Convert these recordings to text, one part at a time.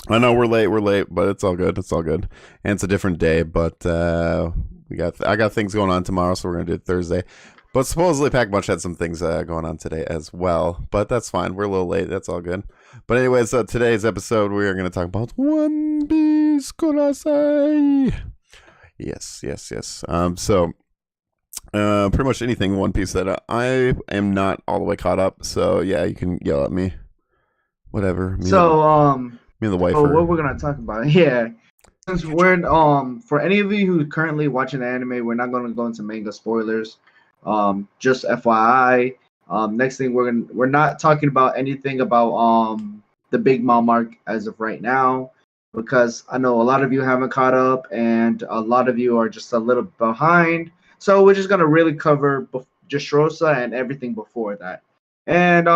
I know we're late, but it's all good. It's all good, and it's a different day. But I got things going on tomorrow, so we're gonna do it Thursday. But supposedly Pack Bunch had some things going on today as well. But that's fine. We're a little late. That's all good. But anyways, today's episode we are gonna talk about One Piece Kurasai. Yes, yes, yes. Pretty much anything One Piece that I am not all the way caught up. So yeah, you can yell at me. Whatever. So, Me and the wife so are. what we're gonna talk about? Yeah, since we're for any of you who currently watching the anime, we're not gonna go into manga spoilers. Just FYI. Next thing we're not talking about anything about the Big Mom arc as of right now, because I know a lot of you haven't caught up and a lot of you are just a little behind. So we're just gonna really cover just Rosa and everything before that, and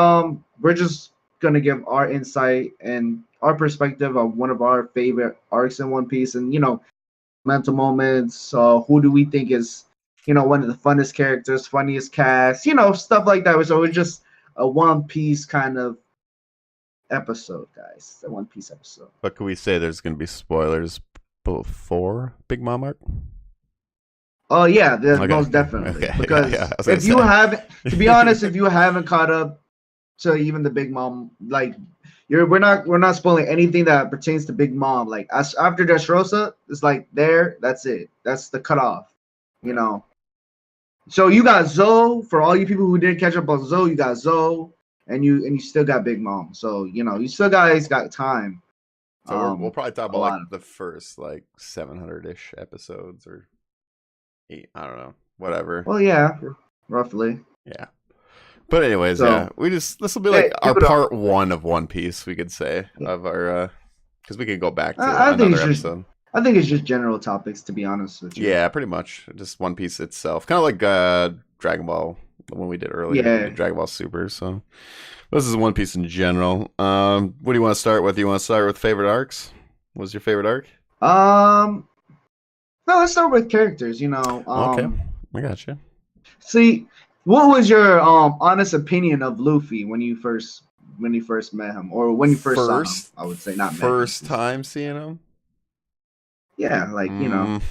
we're just gonna give our insight and our perspective of one of our favorite arcs in One Piece, and mental moments. Who do we think is one of the funnest characters, funniest cast, stuff like that. So it's just a One Piece kind of episode, guys. A One Piece episode. But can we say there's going to be spoilers before Big Mom arc? Oh yeah, there's Okay. most definitely. Okay. Because Yeah. if you haven't, to be honest, if you haven't caught up to even the Big Mom, like we're not spoiling anything that pertains to Big Mom. Like after Dressrosa, it's like that's it. That's the cutoff. You know. So you got Zoe. For all you people who didn't catch up on Zoe, you got Zoe, and you still got Big Mom. So you still guys got time. So we'll probably talk about like of the first like 700-ish episodes or I don't know, whatever. Well, yeah, roughly. Yeah. But anyways, So, yeah, this will be like our give it part one of One Piece, we could say, of our because we could go back to I think another it's just episode. I think it's just general topics, to be honest with you. Yeah, pretty much just One Piece itself, kind of like Dragon Ball when we did earlier. Yeah. We did Dragon Ball Super. So this is One Piece in general. What do you want to start with? You want to start with favorite arcs? What was your favorite arc? No, let's start with characters. Okay, I got you. See, what was your honest opinion of Luffy when you first met him, or when you first saw him? I would say not met him. First time seeing him. Yeah, like okay. Well,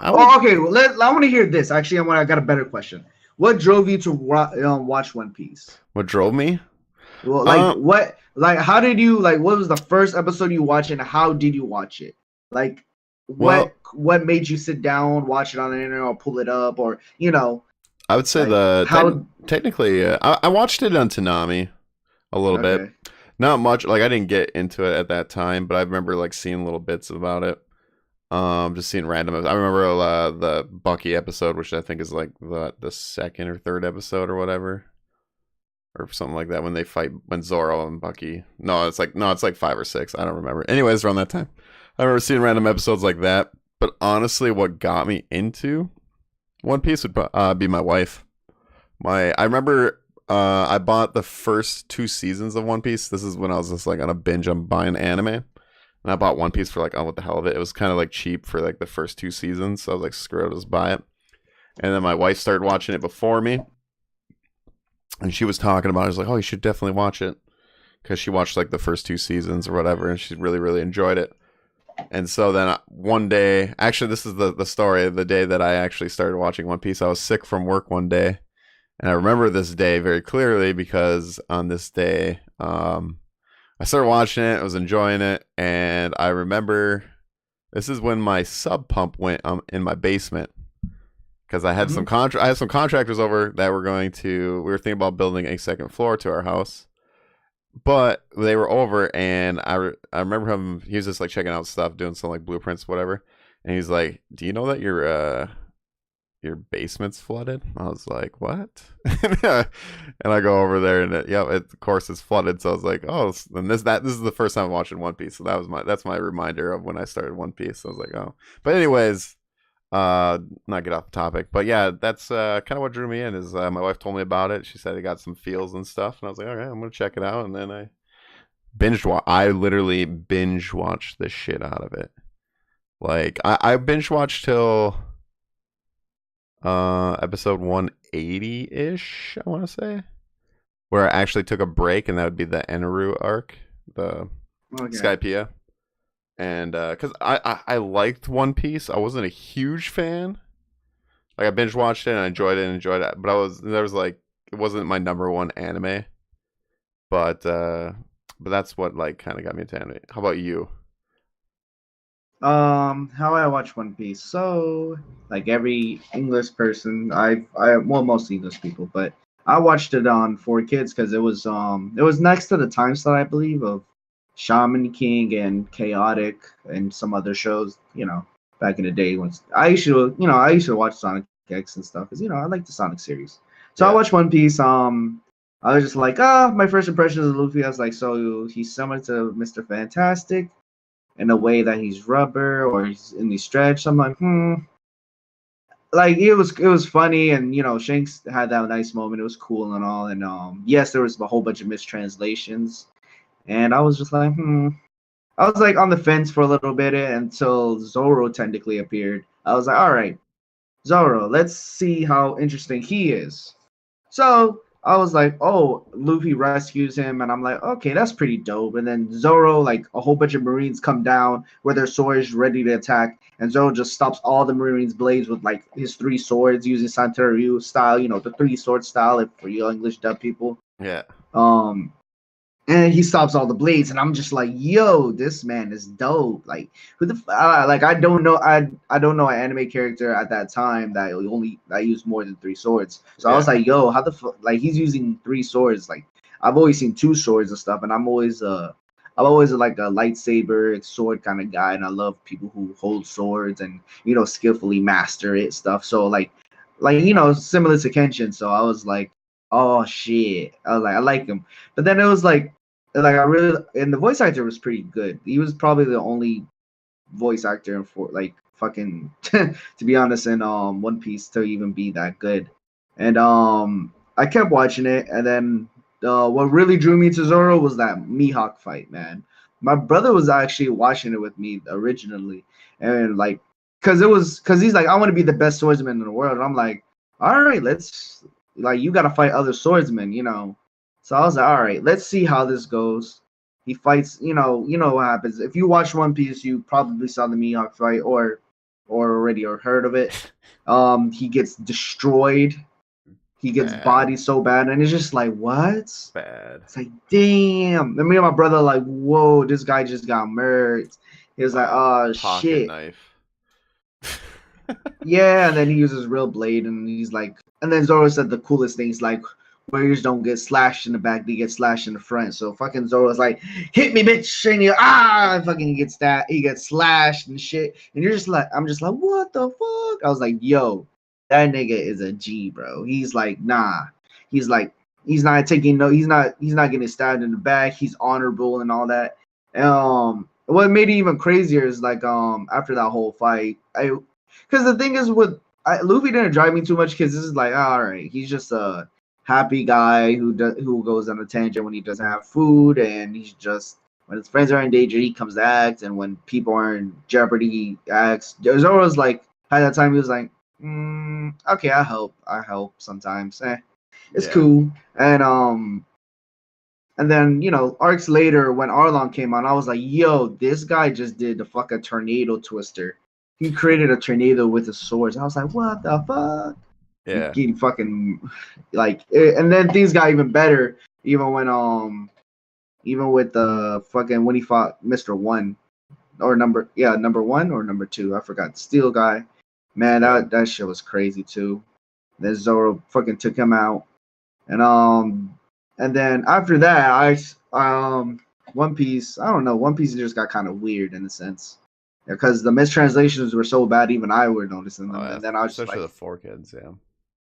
I want to hear this. Actually, I got a better question. What drove you to watch One Piece? What drove me? Well, how did you what was the first episode you watched, and how did you watch it? Like, what made you sit down, watch it on the internet, or pull it up, or I would say technically, I watched it on Toonami a little bit. Not much. Like I didn't get into it at that time, but I remember like seeing little bits about it. Just seeing random. I remember the Bucky episode, which I think is like the second or third episode or whatever, or something like that, when Zoro and Bucky. No, it's like 5 or 6. I don't remember. Anyways, around that time, I remember seeing random episodes like that. But honestly, what got me into One Piece would be my wife. I remember I bought the first 2 seasons of One Piece. This is when I was just like on a binge on buying anime. And I bought One Piece for like, oh, what the hell of it. It was kind of like cheap for like the first 2 seasons. So I was like, screw it, I'll just buy it. And then my wife started watching it before me. And she was talking about it. I was like, oh, you should definitely watch it. Because she watched like the first 2 seasons or whatever. And she really, really enjoyed it. And so then one day, actually, this is the story of the day that I actually started watching One Piece. I was sick from work one day. And I remember this day very clearly because on this day, I started watching it. I was enjoying it. And I remember this is when my sub pump went in my basement. Because I had some contractors over that we were thinking about building a second floor to our house. But they were over, and I remember him. He was just like checking out stuff, doing some like blueprints, whatever. And he's like, "Do you know that your basement's flooded?" I was like, "What?" And I go over there, and of course it's flooded. So I was like, "Oh," and this is the first time I'm watching One Piece. So that's my reminder of when I started One Piece. So I was like, "Oh," but anyways, not get off the topic, but yeah, that's kind of what drew me in. Is my wife told me about it. She said it got some feels and stuff, and I was like, "Okay, I'm gonna check it out." And then I literally binge watched the shit out of it. Like I binge watched till episode 180 ish, I want to say, where I actually took a break, and that would be the Eneru arc. the Skypiea. And because I liked One Piece, I wasn't a huge fan. Like I binge watched it and I enjoyed it, but it wasn't my number one anime. But that's what like kind of got me into anime. How about you? How I watch One Piece. So, like every English person, well, most English people, but I watched it on 4Kids because it was next to the time slot, I believe, of Shaman King and Chaotic and some other shows. Back in the day when I used to watch Sonic X and stuff because I like the Sonic series. So I watched One Piece. I was just like, my first impressions of Luffy. I was like, so he's similar to Mr. Fantastic in a way that he's rubber or he's in the stretch. I'm like, Like it was funny, and Shanks had that nice moment. It was cool and all, and yes, there was a whole bunch of mistranslations, and I was just like, I was like on the fence for a little bit until Zoro technically appeared. I was like, all right, Zoro, let's see how interesting he is. So I was like, oh, Luffy rescues him, and I'm like, okay, that's pretty dope. And then Zoro, like a whole bunch of Marines come down with their swords ready to attack, and Zoro just stops all the Marines' blades with like his 3 swords using Santeriu style, the 3 sword style for you English dub people. Yeah. And he stops all the blades, and I'm just like, yo, this man is dope. Like, who the like I don't know an anime character at that time that used more than 3 swords. So I was like, yo, how the fuck? Like, he's using 3 swords. Like, I've always seen 2 swords and stuff, and I'm always like a lightsaber sword kind of guy, and I love people who hold swords and skillfully master it stuff. So like similar to Kenshin. So I was like, oh shit, I was like, I like him. But then it was like I really, and the voice actor was pretty good. He was probably the only voice actor for like fucking to be honest in One Piece to even be that good. And I kept watching it, and then what really drew me to Zoro was that Mihawk fight, man. My brother was actually watching it with me originally, and like because he's like, I want to be the best swordsman in the world, and I'm like, all right, let's, like, you gotta fight other swordsmen, So I was like, all right, let's see how this goes. He fights, you know what happens. If you watch One Piece, you probably saw the Mihawk fight or already heard of it. He gets destroyed. He gets bodied so bad, and it's just like, what? Bad. It's like, damn. And me and my brother like, whoa, this guy just got murked. He was like, oh shit. Knife. Yeah, and then he uses real blade, and he's like, and then Zoro said the coolest things like, warriors don't get slashed in the back, they get slashed in the front. So fucking Zoro's like, hit me, bitch, and fucking gets that, he gets slashed and shit. And you're just like, I'm just like, what the fuck? I was like, yo, that nigga is a G, bro. He's like, nah. He's like, he's not taking no, he's not getting stabbed in the back. He's honorable and all that. What made it even crazier is like, after that whole fight, because the thing is with Luffy didn't drive me too much because this is like, all right, he's just a happy guy who goes on a tangent when he doesn't have food, and he's just, when his friends are in danger, he comes to act, and when people are in jeopardy, he acts. Zoro's like, at that time, he was like, okay, I help sometimes. It's cool. And then, arcs later, when Arlong came on, I was like, yo, this guy just did the fucking tornado twister. He created a tornado with his swords. I was like, what the fuck? Yeah. He fucking, like, and then things got even better. Even with the fucking, when he fought Mr. One, or number 1 or number 2, I forgot. Steel guy, man, that shit was crazy too. Then Zoro fucking took him out, and then after that, One Piece, I don't know, One Piece just got kind of weird in a sense. Because the mistranslations were so bad, even I were noticing them. And then I was especially just like, the 4Kids, yeah.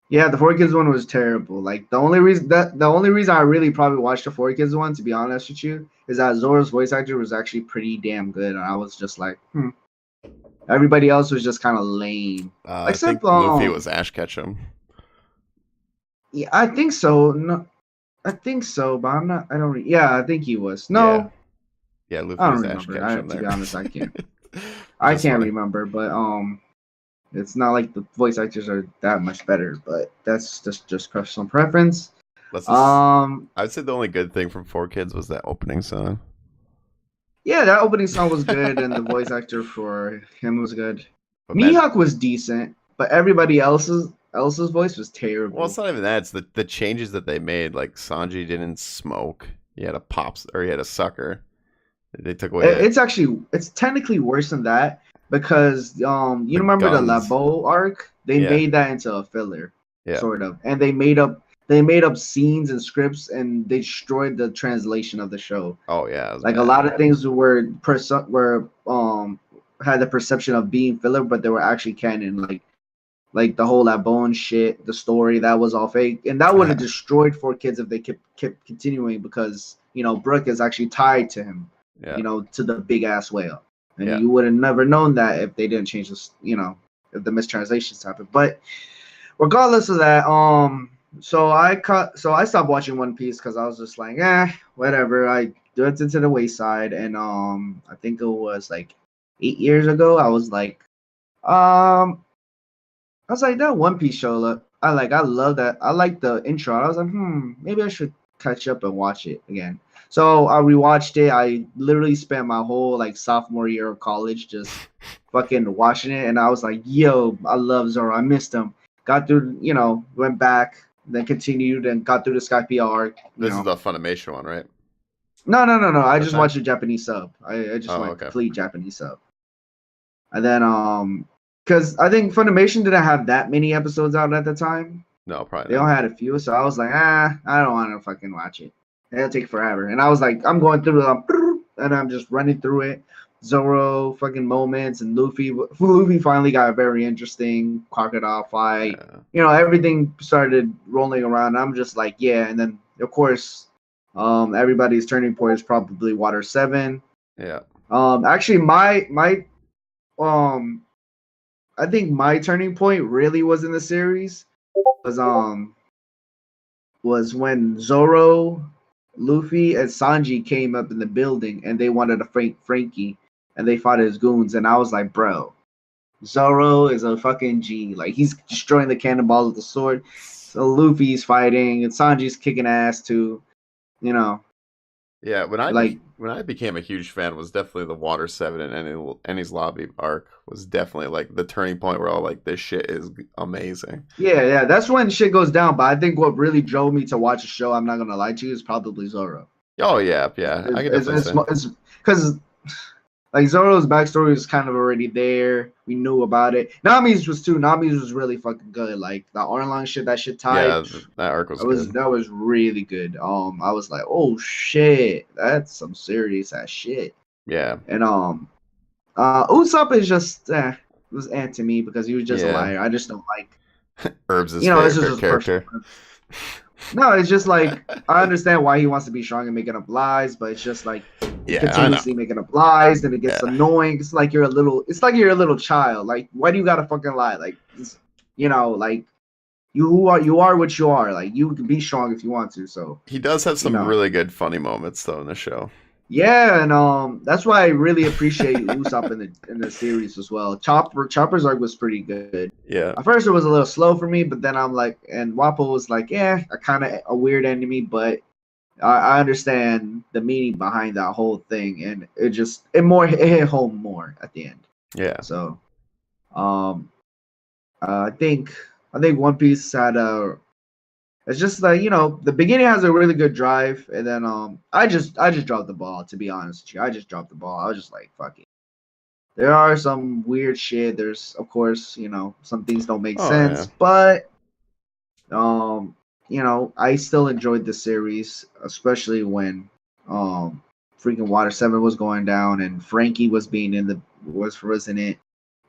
Yeah, the 4Kids one was terrible. Like the only reason I really probably watched the 4Kids one, to be honest with you, is that Zoro's voice actor was actually pretty damn good, and I was just like, Everybody else was just kind of lame. Except Luffy was Ash Ketchum. Yeah, I think so. No, I think so, but I'm not. I don't. Yeah, I think he was. No. Yeah, Luffy was Ash Ketchum. To be honest, I can't. I can't remember, but it's not like the voice actors are that much better, but that's just personal preference. I'd say the only good thing from 4Kids was that opening song. Yeah, that opening song was good, and the voice actor for him was good. But Mihawk was decent, but everybody else's voice was well, it's terrible. not even that. It's the changes that they made. Like Sanji didn't smoke. He had a pops or he had a sucker. They took away It's technically worse than that because you the remember the guns. Labo arc? They Yeah, made that into a filler, yeah. sort of, and they made up scenes and scripts, and they destroyed the translation of the show. Oh yeah, it was Like a bad. lot of things were had the perception of being filler, but they were actually canon. Like the whole Labone shit, the story that was all fake, and that would have destroyed 4 Kids if they kept continuing because Brooke is actually tied to him, Yeah, to the big ass whale, and yeah. you would have never known that if they didn't change this, if the mistranslations happened. But regardless of that, so I stopped watching One Piece because I was just like, whatever. I dipped into the wayside, and I think it was like 8 years ago. Um, I was like, that One Piece show, look, I love that. I like the intro. I was like, maybe I should catch up and watch it again. So I rewatched it. I literally spent my whole like sophomore year of college just fucking watching it, and I was like, yo, I love Zoro. I missed him. Got through, went back, then continued and got through the Skype arc. This is the Funimation one, right? No. I This just time? watched the Japanese sub. I just Oh, went okay. complete Japanese sub. And then because I think Funimation didn't have that many episodes out at the time. No, probably They all not. had a few, so I was like, I don't want to fucking watch it. It'll take forever. And I was like, I'm going through it, and I'm just running through it. Zoro fucking moments and Luffy finally got a very interesting crocodile fight. Yeah. Everything started rolling around. I'm just like, yeah. And then of course, everybody's turning point is probably Water 7. Yeah. Actually, my um, I think my turning point really was in the series was when Zoro, Luffy, and Sanji came up in the building and they wanted to Frankie and they fought his goons, and I was like, bro, Zoro is a fucking G. Like, he's destroying the cannonballs with the sword. So Luffy's fighting and Sanji's kicking ass too. You know, Yeah, like when I became a huge fan was definitely the Water 7 and Enies Lobby arc was definitely like the turning point where I was like, this shit is amazing. yeah, that's when shit goes down. But I think what really drove me to watch the show, I'm not gonna lie to you, is probably Zoro. Oh yeah, I could definitely say. It's because like Zoro's backstory was kind of already there. We knew about it. Nami's was too. Nami's was really fucking good. Like the Arlong shit, that shit tied. Yeah, that arc was good. That was really good. I was like, oh shit, that's some serious ass shit. Yeah. And Usopp is just was to me because he was just a liar. I just don't like. Herbs' This is favorite just character. No, it's just like I understand why he wants to be strong and making up lies, but it's just like continuously making up lies, and it gets annoying. It's like you're a little child. Like, why do you gotta fucking lie? Like, like you are what you are. Like, you can be strong if you want to. So he does have some really good funny moments though in the show. Yeah, and that's why I really appreciate Usopp in the series as well. Chopper's arc was pretty good. Yeah. At first it was a little slow for me, but then I'm like, and Wappo was like, a kind of a weird enemy, but I understand the meaning behind that whole thing, and it hit home more at the end. Yeah. So, I think One Piece had a. It's just like, the beginning has a really good drive, and then I just dropped the ball, to be honest with you. I just dropped the ball. I was just like, fuck it. There are some weird shit. There's, of course, some things don't make sense, but I still enjoyed the series, especially when freaking Water 7 was going down and Frankie was was in it.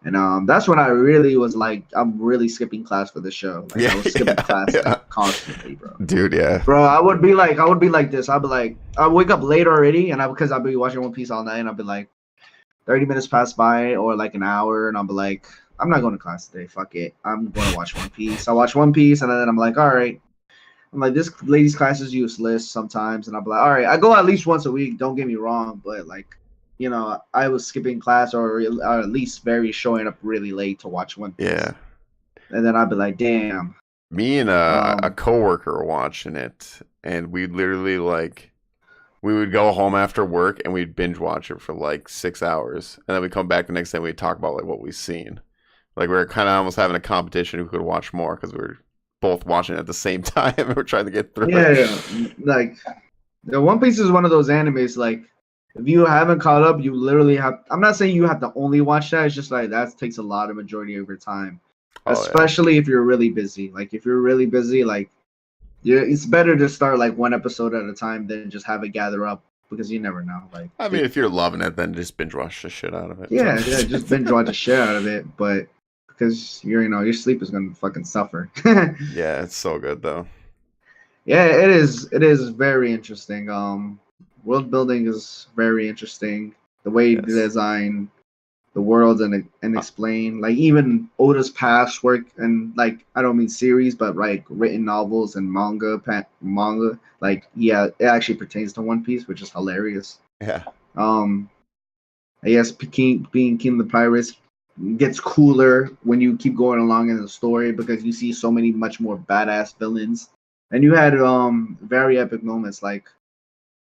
And that's when I really was like, I'm really skipping class for the show. Like, I was skipping class like, constantly, bro. Dude, yeah. Bro, I would be like this. I'd be like, I wake up late already, and because I'd be watching One Piece all night, and I'd be like, 30 minutes pass by or like an hour, and I'll be like, I'm not going to class today. Fuck it. I'm going to watch One Piece. I watch One Piece, and then I'm like, all right. I'm like, this lady's class is useless sometimes, and I'll be like, all right. I go at least once a week. Don't get me wrong, but like, I was skipping class or at least showing up really late to watch One Piece. Yeah. And then I'd be like, damn. Me and a coworker were watching it, and we literally like we would go home after work and we'd binge watch it for like 6 hours, and then we'd come back the next day and we'd talk about like what we've seen. Like we were kind of almost having a competition who could watch more because we were both watching at the same time and we're trying to get through it. Yeah. Like the One Piece is one of those animes. Like if you haven't caught up, you literally have. I'm not saying you have to only watch that. It's just like that takes a lot of majority of your time, especially if you're really busy. Like if you're really busy, like it's better to start like one episode at a time than just have it gather up because you never know. Like I mean, if you're loving it, then just binge watch the shit out of it. Yeah, just binge watch the shit out of it. But because your sleep is gonna fucking suffer. Yeah, it's so good though. Yeah, it is. It is very interesting. World building is very interesting. The way they design the world and explain, like even Oda's past work and like I don't mean series, but like written novels and manga. Like yeah, it actually pertains to One Piece, which is hilarious. Yeah. I guess being King of the Pirates gets cooler when you keep going along in the story because you see so many much more badass villains, and you had very epic moments like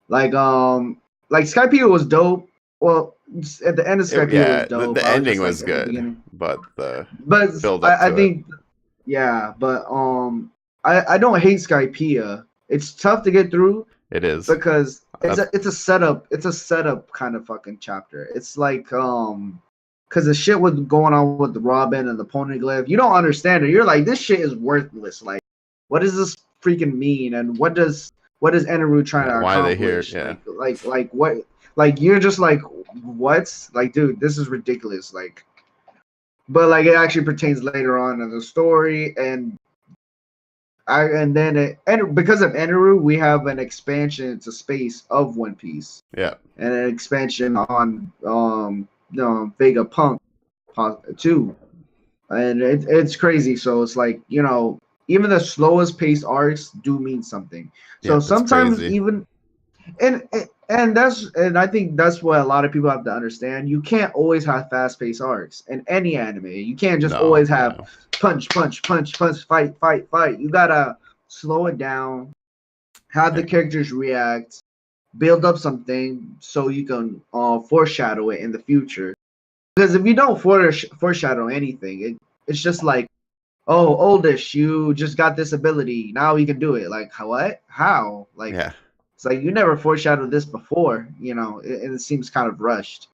Skypiea was dope. Well, at the end of Skypiea was dope. The ending was good, but build up I think but I don't hate Skypiea. It's tough to get through. It is because it's a setup kind of fucking chapter. It's like because the shit was going on with the Robin and the Poneglyph. You don't understand it. You're like, this shit is worthless. Like, what does this freaking mean? And what is Eneru trying to accomplish? Why are they here? Yeah. Like what? Like you're just like, what? Like, dude, this is ridiculous. Like, but like it actually pertains later on in the story, and because of Eneru, we have an expansion into space of One Piece. Yeah. And an expansion on Vegapunk too, and it's crazy. So it's like even the slowest paced arcs do mean something. So sometimes even and I think that's what a lot of people have to understand. You can't always have fast paced arcs in any anime. You can't just always have punch, fight. You gotta slow it down, have the characters react, build up something so you can foreshadow it in the future. Because if you don't foreshadow anything, it's just like, oh, Oldish, you just got this ability, now you can do it. Like, what? How? Like, it's like you never foreshadowed this before, it seems kind of rushed.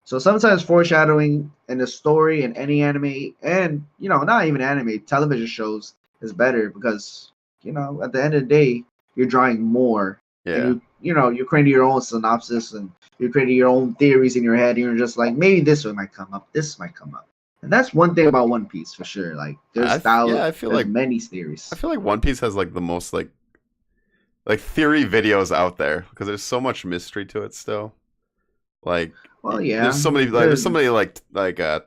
So sometimes foreshadowing in a story in any anime, and not even anime, television shows is better because at the end of the day you're drawing more. Yeah. And you're creating your own synopsis and you're creating your own theories in your head. And you're just like, maybe this one might come up, this might come up. And that's one thing about One Piece for sure. Like there's there's many theories. I feel like One Piece has like the most like theory videos out there because there's so much mystery to it still. Like, well, yeah, there's so many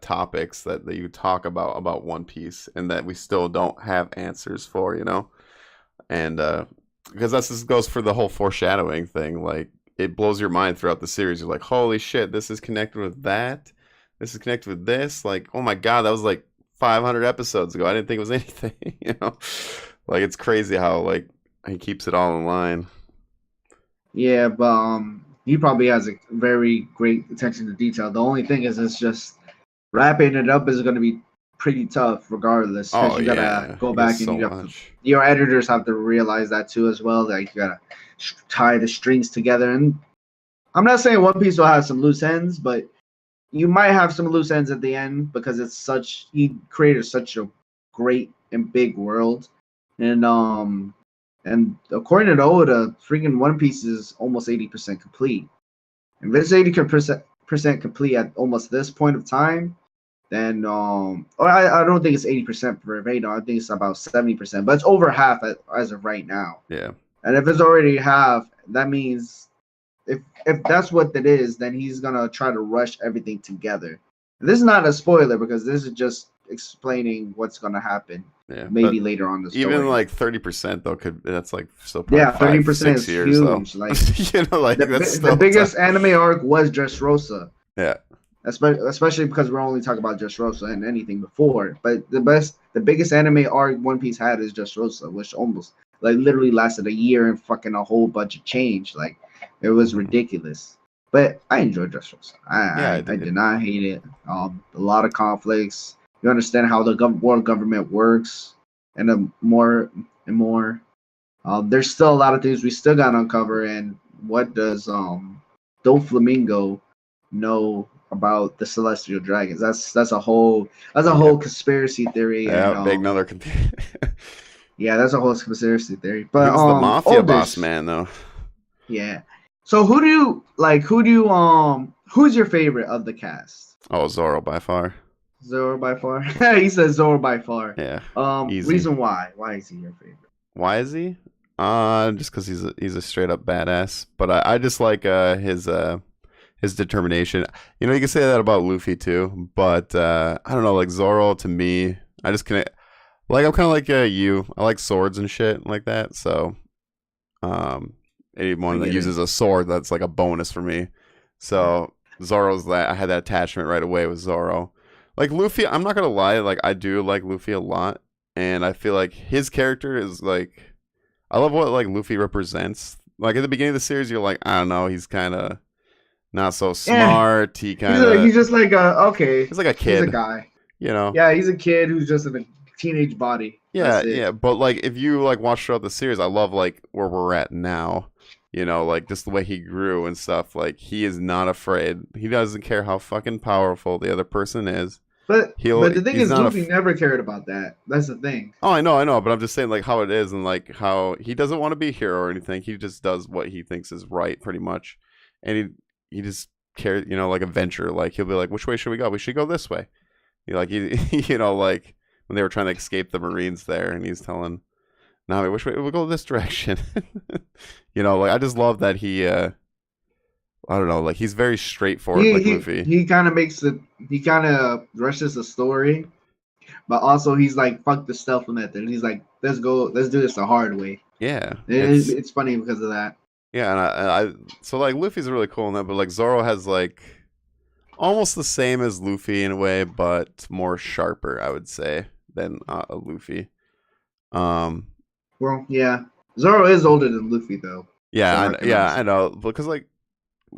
topics that you talk about One Piece and that we still don't have answers for, and because this goes for the whole foreshadowing thing. Like, it blows your mind throughout the series. You're like, holy shit, this is connected with that. This is connected with this. Like, oh my god, that was like 500 episodes ago. I didn't think it was anything. Like it's crazy how like he keeps it all in line. Yeah, but he probably has a very great attention to detail. The only thing is, it's just wrapping it up is going to be pretty tough, regardless. Oh, you gotta go back and your editors have to realize that too as well. Like you gotta tie the strings together. And I'm not saying One Piece will have some loose ends, but you might have some loose ends at the end because he created such a great and big world, and according to Oda, freaking One Piece is almost 80% complete. If it's 80% complete at almost this point of time, then I don't think it's 80% verbatim. I think it's about 70%, but it's over half as of right now. Yeah. And if it's already half, that means if that's what it is, then he's gonna try to rush everything together. And this is not a spoiler because this is just explaining what's gonna happen. Yeah, maybe later on the story. Even like 30% though that's like still probably 30% is years, huge. Though. Like the biggest anime arc was Dressrosa. Yeah. Especially because we're only talking about Dressrosa and anything before. But the biggest anime arc One Piece had is Dressrosa, which almost like literally lasted a year and fucking a whole bunch of change. Like It was ridiculous. But I enjoyed Dressrosa. Yeah, I did not hate it. A lot of conflicts. You understand how the world government works, and more and more. There's still a lot of things we still got to uncover. And what does Doflamingo know about the celestial dragons? That's a whole conspiracy theory. Yeah, And big another. yeah, that's a whole conspiracy theory. But who's the mafia boss man though? Yeah. So who do you who's your favorite of the cast? Oh, Zoro by far. Zoro by far. He says Zoro by far. Yeah. Easy. Reason why? Why is he your favorite? Why is he? Just because he's a straight up badass. But I just like his determination. You know, you can say that about Luffy too. But I don't know, like Zoro to me, I just connect. Like I'm kind of like you. I like swords and shit like that. So, anyone that uses a sword, that's like a bonus for me. So Zoro's that. I had that attachment right away with Zoro. Like Luffy, I'm not gonna lie. Like I do like Luffy a lot, and I feel like his character is like. I love what like Luffy represents. Like at the beginning of the series, you're like, I don't know, he's kind of not so smart. He kind of he's just like okay. He's like a kid. He's a guy. You know. Yeah, he's a kid who's just in a teenage body. Yeah, yeah. But like if you like watch throughout the series, I love like where we're at now. You know, like just the way he grew and stuff. Like he is not afraid. He doesn't care how fucking powerful the other person is. But the thing is, Luffy never cared about that. That's the thing. Oh, I know. But I'm just saying, like, how it is and, like, how he doesn't want to be a hero or anything. He just does what he thinks is right, pretty much. And he just cares, you know, like, adventure. Like, he'll be like, which way should we go? We should go this way. You know, like, when they were trying to escape the Marines there, and he's telling Nami, which way? We'll go this direction. You know, like, I just love that he, I don't know, like he's very straightforward, like Luffy. He kind of rushes the story, but also he's like, fuck the stealth method. And he's like, let's do this the hard way. Yeah, it's funny because of that. Yeah, and I so like Luffy's really cool in that, but like Zoro has like almost the same as Luffy in a way, but more sharper, I would say, than Luffy. Well, yeah, Zoro is older than Luffy though. Yeah, I know, because like.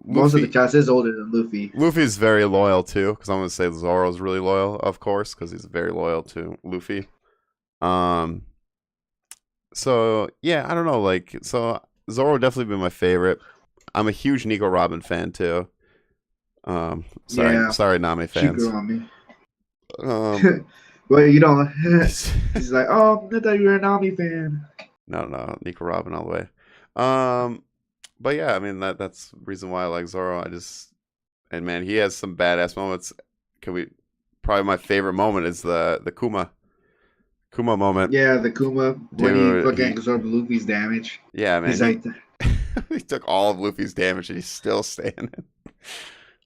Most of the cast is older than Luffy. Luffy's very loyal too, because I'm gonna say Zoro's really loyal, of course, because he's very loyal to Luffy. So yeah, I don't know, like so Zoro would definitely be my favorite. I'm a huge Nico Robin fan too. Sorry, Nami fans. She grew on me. Well, you don't. He's like, oh, I thought you were a Nami fan. No, Nico Robin all the way. But yeah, I mean that's the reason why I like Zoro. And man, he has some badass moments. Probably my favorite moment is the Kuma moment. Yeah, the Kuma when he fucking absorbed Luffy's damage. Yeah, man. He's like he took all of Luffy's damage and he's still standing.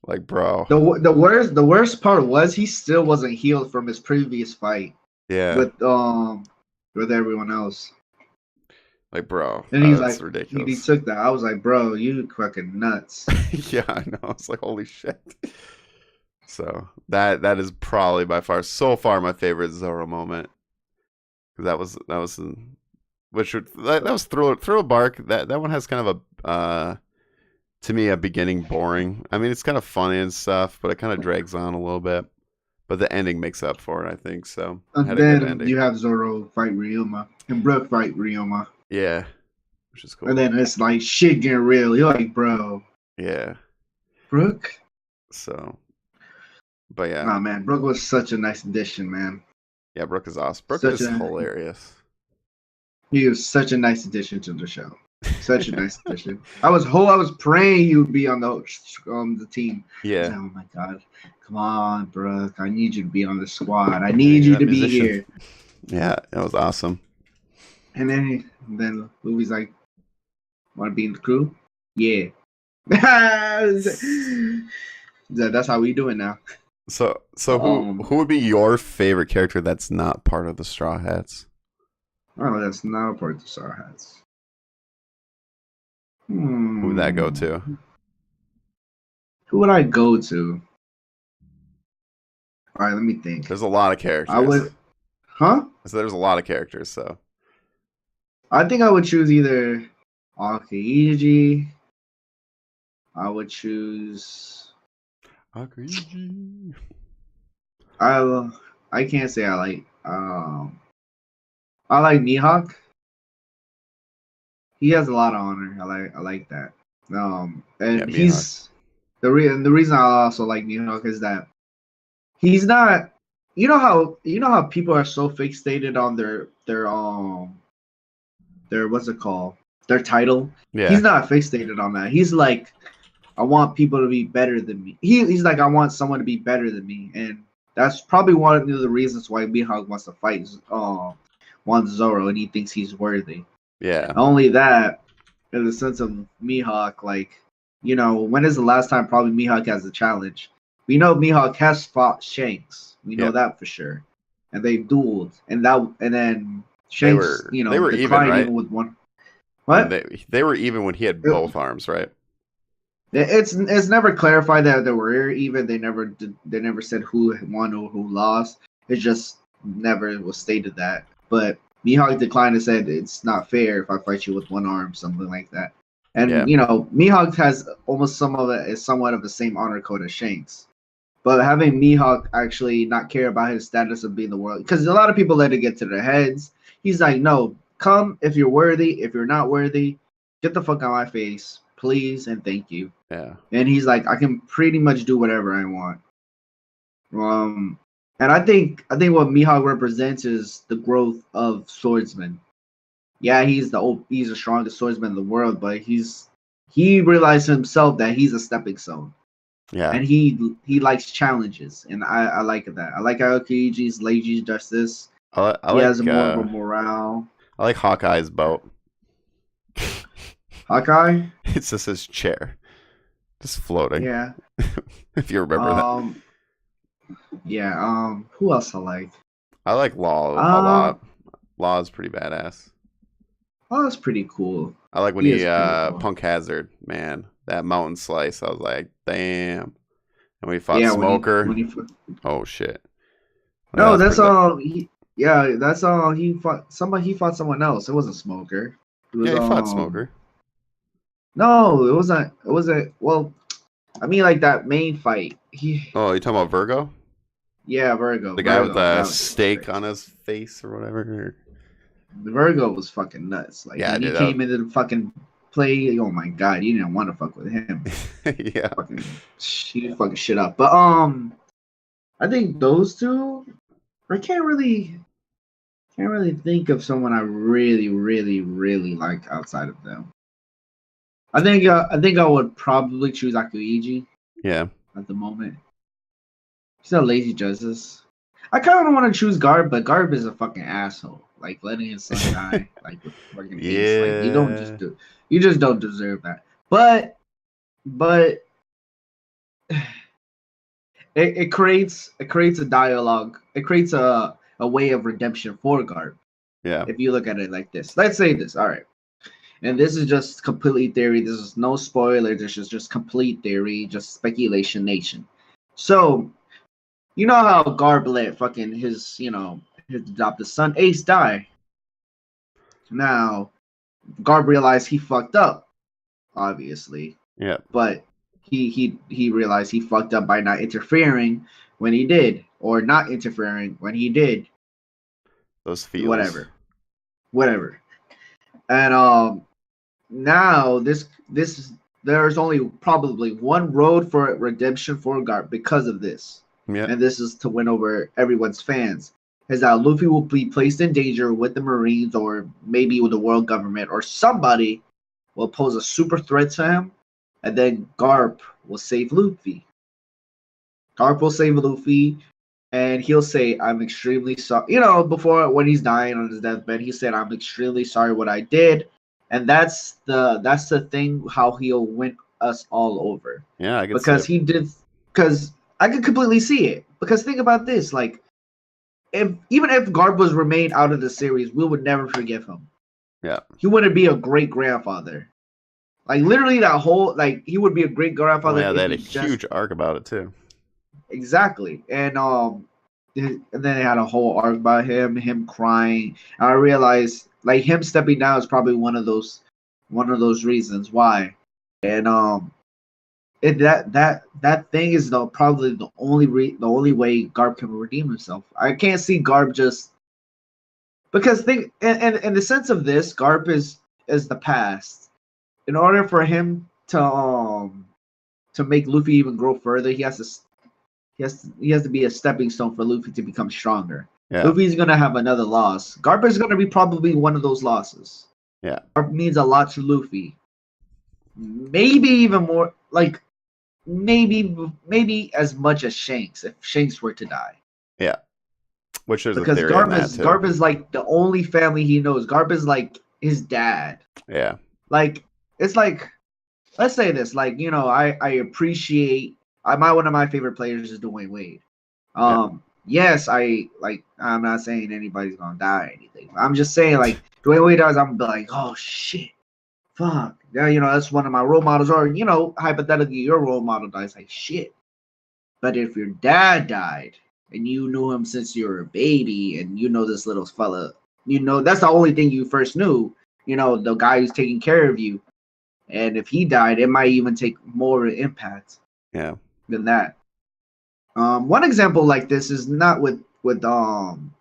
Like, bro. The worst part was he still wasn't healed from his previous fight. Yeah. With everyone else. Like, bro, and he's like, ridiculous. He took that. I was like, bro, you fucking nuts. Yeah, I know. It's like, holy shit. So that is probably by far, so far, my favorite Zoro moment. That was Thriller Bark. That one has kind of a to me a beginning boring. I mean, it's kind of funny and stuff, but it kind of drags on a little bit. But the ending makes up for it, I think. So and then you have Zoro fight Ryoma and Brook fight Ryoma. Yeah, which is cool. And then it's like shit getting real. You're like, bro. Yeah. Brook. So, but yeah. Nah, man, Brook was such a nice addition, man. Yeah, Brook is awesome. Brook is hilarious. He was such a nice addition to the show. Such a nice addition. I was praying he would be on the team. Yeah. Like, oh my god, come on, Brook. I need you to be on the squad. I need you to be here. Yeah, that was awesome. And then Luffy's like, want to be in the crew? Yeah. That's how we do it now. So who would be your favorite character that's not part of the Straw Hats? Oh, that's not a part of the Straw Hats. Who would that go to? Who would I go to? All right, let me think. There's a lot of characters. I would, huh? So there's a lot of characters. So I think I would choose either Aokiji I would choose. Akuiji. I can't say I like. I like Mihawk. He has a lot of honor. I like that. And he's the reason I also like Mihawk is that he's not. You know how people are so fixated on their what's it called, their title. Yeah. He's not fixated on that. He's like, I want people to be better than me. He's like, I want someone to be better than me, and that's probably one of the reasons why Mihawk wants to fight wants Zoro, and he thinks he's worthy. Yeah. Not only that, in the sense of Mihawk, like, when is the last time probably Mihawk has a challenge? We know Mihawk has fought Shanks. We know that for sure, and they dueled, and then Shanks, they were even, right? Even with one. What? They were even when he had both arms, right? It's never clarified that they were even. They never said who won or who lost. It just never was stated that. But Mihawk declined and said it's not fair if I fight you with one arm, something like that. And Mihawk has almost somewhat of the same honor code as Shanks. But having Mihawk actually not care about his status of being the world, because a lot of people let it get to their heads. He's like, no, come if you're worthy. If you're not worthy, get the fuck out of my face, please and thank you. Yeah. And he's like, I can pretty much do whatever I want. And I think what Mihawk represents is the growth of swordsmen. Yeah, he's the strongest swordsman in the world, but he realized himself that he's a stepping stone. Yeah. And he likes challenges, and I like that. I like how Akuiji's lazy does this. He has more of a morale. I like Hawkeye's boat. Hawkeye? It's just his chair. Just floating. Yeah. If you remember that. Yeah, who else I like? I like Law a lot. Law is pretty badass. Oh, that's pretty cool. I like when he Punk Hazard, man. That mountain slice, I was like, damn. And when he fought Smoker. Oh shit. No, that's all. That's all. He fought somebody. He fought someone else. It wasn't Smoker. He fought Smoker. No, it wasn't. It wasn't. Well, I mean, like that main fight. Oh, you talking about Virgo? Yeah, Virgo. The guy with the steak on his face or whatever. The Virgo was fucking nuts. Like, he came into the fucking play. Oh my god, you didn't want to fuck with him. Yeah. He fucking shit up. But I think those two. I can't really think of someone I really, really, really like outside of them. I think I would probably choose Akuiji. Yeah. At the moment, he's a lazy justice. I kind of want to choose Garb, but Garb is a fucking asshole. Like letting his son die, like with fucking ace. Like you just don't deserve that. But it creates a dialogue. It creates a way of redemption for Garb. Yeah. If you look at it like this, let's say this. All right. And this is just complete theory. This is no spoiler. This is just complete theory, just speculation nation. So, you know how Garb let fucking his adopted son Ace die. Now, Garb realized he fucked up, obviously. Yeah. But he realized he fucked up by not interfering when he did, or not interfering when he did. Those feels. Whatever. And now there's only probably one road for redemption for Garp because of this. Yeah. And this is to win over everyone's fans. Is that Luffy will be placed in danger with the Marines or maybe with the world government, or somebody will pose a super threat to him, and then Garp will save Luffy. Garp will save Luffy, and he'll say, I'm extremely sorry. Before, when he's dying on his deathbed, he said, I'm extremely sorry what I did. And that's the thing, how he'll win us all over. Yeah, I can because he did. Because I can completely see it. Because think about this, like, even if Garp was remained out of the series, we would never forgive him. Yeah, he wouldn't be a great grandfather. Like literally, that whole he would be a great grandfather. Yeah, they had a huge arc about it too. Exactly, and then they had a whole arc about him crying. And I realized like him stepping down is probably one of those reasons why. And that thing is probably the only way Garp can redeem himself. I can't see Garp just because in the sense of this, Garp is the past. In order for him to make Luffy even grow further, he has to be a stepping stone for Luffy to become stronger. Yeah. Luffy's gonna have another loss. Garp is gonna be probably one of those losses. Yeah. Garp means a lot to Luffy. Maybe even more, like maybe as much as Shanks if Shanks were to die. Yeah. Which is because Garp is like the only family he knows. Garp is like his dad. Yeah. Like it's like, let's say this, like, you know, I appreciate one of my favorite players is Dwayne Wade. Yes, I'm not saying anybody's gonna die or anything. I'm just saying, like, Dwayne Wade dies, I'm like, oh shit, fuck. Yeah, you know, that's one of my role models. Or, you know, hypothetically, your role model dies, like, shit. But if your dad died and you knew him since you were a baby and you know this little fella, you know, that's the only thing you first knew, you know, the guy who's taking care of you. And if he died, it might even take more impact than that. One example like this is not with One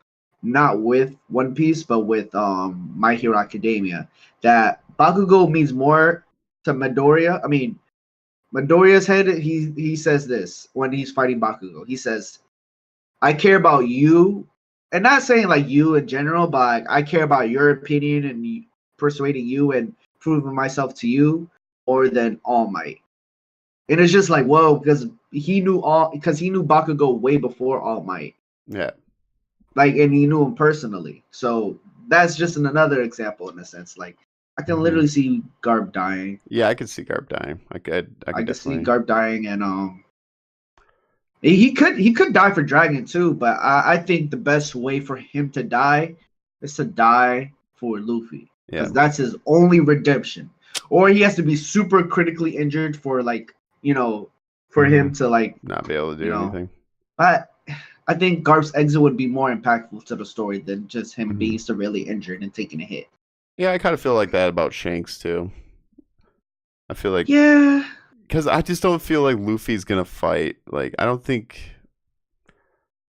Piece, but with My Hero Academia. That Bakugo means more to Midoriya. I mean, Midoriya's head. He says this when he's fighting Bakugo. He says, "I care about you," and not saying like you in general, but I care about your opinion and persuading you and proving myself to you more than All Might. And it's just like, whoa, because he knew Bakugo way before All Might. Yeah. Like, and he knew him personally. So that's just another example in a sense. Like, I can literally see Garp dying. Yeah, I can see Garp dying. I could see Garp dying, and he could die for Dragon too, but I think the best way for him to die is to die for Luffy. Because that's his only redemption. Or he has to be super critically injured for, like, you know, for him to, like, not be able to do anything. But I think Garp's exit would be more impactful to the story than just him being severely injured and taking a hit. Yeah, I kind of feel like that about Shanks too. I feel like because I just don't feel like Luffy's gonna fight. Like, I don't think,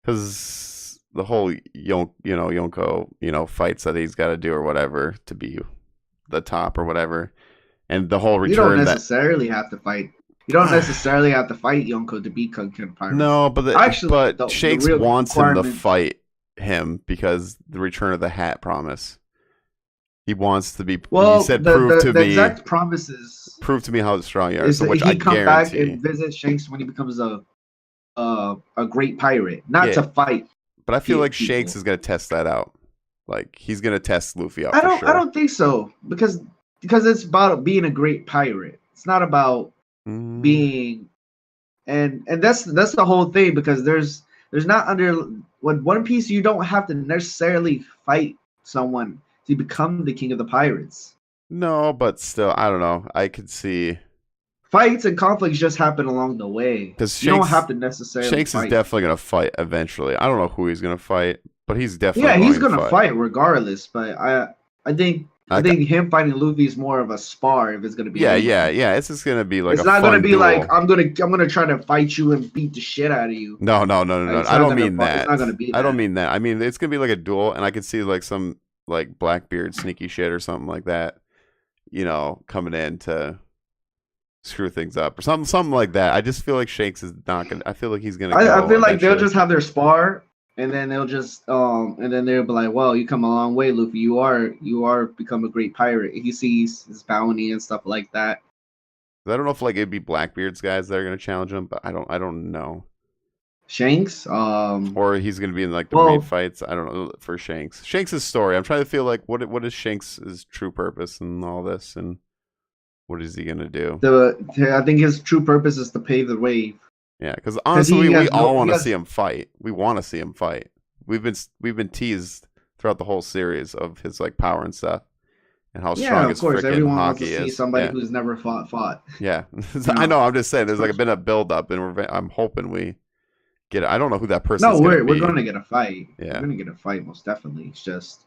because the whole Yonko fights that he's got to do or whatever to be the top or whatever, and the whole return. You don't necessarily have to fight. You don't necessarily have to fight Yonko to be Kunkin Pirate. No, but Shanks wants him to fight him because the Return of the Hat promise. He wants to be. Well, he said, "Prove to me." The exact promises. Prove to me how strong you are. So which he I come guarantee. Back and visit Shanks when he becomes a great pirate, not to fight. But I feel like Shanks is gonna test that out. Like, he's gonna test Luffy out. I don't think so, because it's about being a great pirate. It's not about being, and that's the whole thing, because there's not with One Piece, you don't have to necessarily fight someone to become the king of the pirates. No, but still, I don't know. I could see fights and conflicts just happen along the way. Because you don't have to necessarily. Shanks is definitely gonna fight eventually. I don't know who he's gonna fight, but he's definitely he's gonna fight regardless. But I think him fighting Luffy is more of a spar if it's gonna be. Yeah. It's just gonna be like. It's not gonna be duel. Like I'm gonna try to fight you and beat the shit out of you. No. I don't mean that. It's not gonna be. I don't mean that. I mean, it's gonna be like a duel, and I could see like some like Blackbeard sneaky shit or something like that. Coming in to screw things up or something like that. I just feel like Shanks is not gonna. I feel like he's gonna. I feel like they'll just have their spar. And then they'll just and then they'll be like, "Well, you come a long way, Luffy. You are become a great pirate." He sees his bounty and stuff like that. I don't know if like it'd be Blackbeard's guys that are gonna challenge him, but I don't know. Shanks, or he's gonna be in like the raid fights. I don't know for Shanks. Shanks' story. I'm trying to feel like what is Shanks' true purpose in all this, and what is he gonna do? I think his true purpose is to pave the way. Yeah, because honestly, we all want to see him fight. We want to see him fight. We've been teased throughout the whole series of his like power and stuff, and how strong his freaking hockey is. See somebody who's never fought. Yeah, I know. I'm just saying, there's like been a build up, and I'm hoping we get it. I don't know who that person is. No, we're going to get a fight. Yeah, we're going to get a fight most definitely. It's just,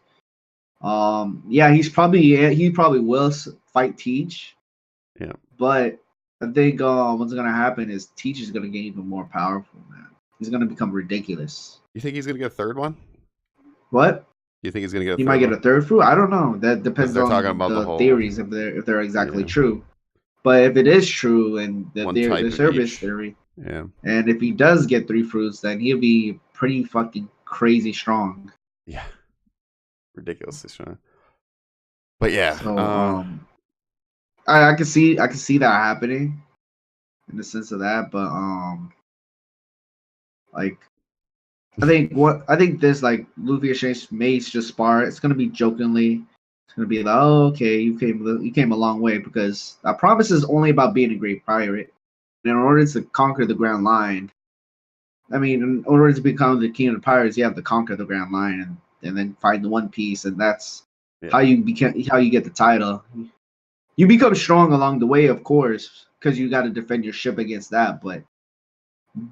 he probably will fight Teach. Yeah, but I think what's gonna happen is Teach is gonna get even more powerful, man. He's gonna become ridiculous. You think he's gonna get a third one? What? You think he's gonna get a he third might get one? a third fruit? I don't know. That depends on the whole, theories if they're exactly true. But if it is true and the service theory, yeah. And if he does get 3 fruits, then he'll be pretty fucking crazy strong. Yeah. Ridiculously strong. But yeah. So I can see that happening in the sense of that, but like I think this like Luffy and Shanks may just spar. It's gonna be jokingly. It's gonna be like, oh, okay, you came a long way because I promise is only about being a great pirate. And in order to conquer the Grand Line, I mean, in order to become the king of the pirates, you have to conquer the Grand Line and then find the One Piece, and that's how you get the title. You become strong along the way, of course, because you got to defend your ship against that. But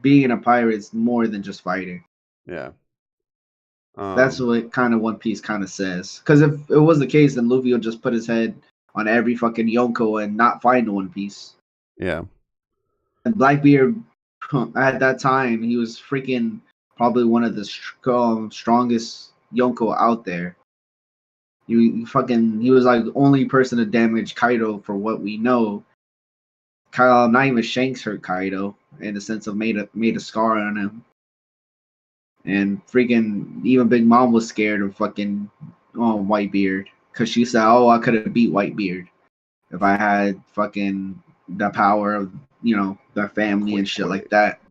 being a pirate is more than just fighting. Yeah. That's what kind of One Piece kind of says. Because if it was the case, then Luffy would just put his head on every fucking Yonko and not find the One Piece. Yeah. And Blackbeard, at that time, he was freaking probably one of the strongest Yonko out there. He was like the only person to damage Kaido for what we know. Not even Shanks hurt Kaido in the sense of made a scar on him. And freaking even Big Mom was scared of fucking Whitebeard because she said, "Oh, I could have beat Whitebeard if I had fucking the power of their family and shit like that."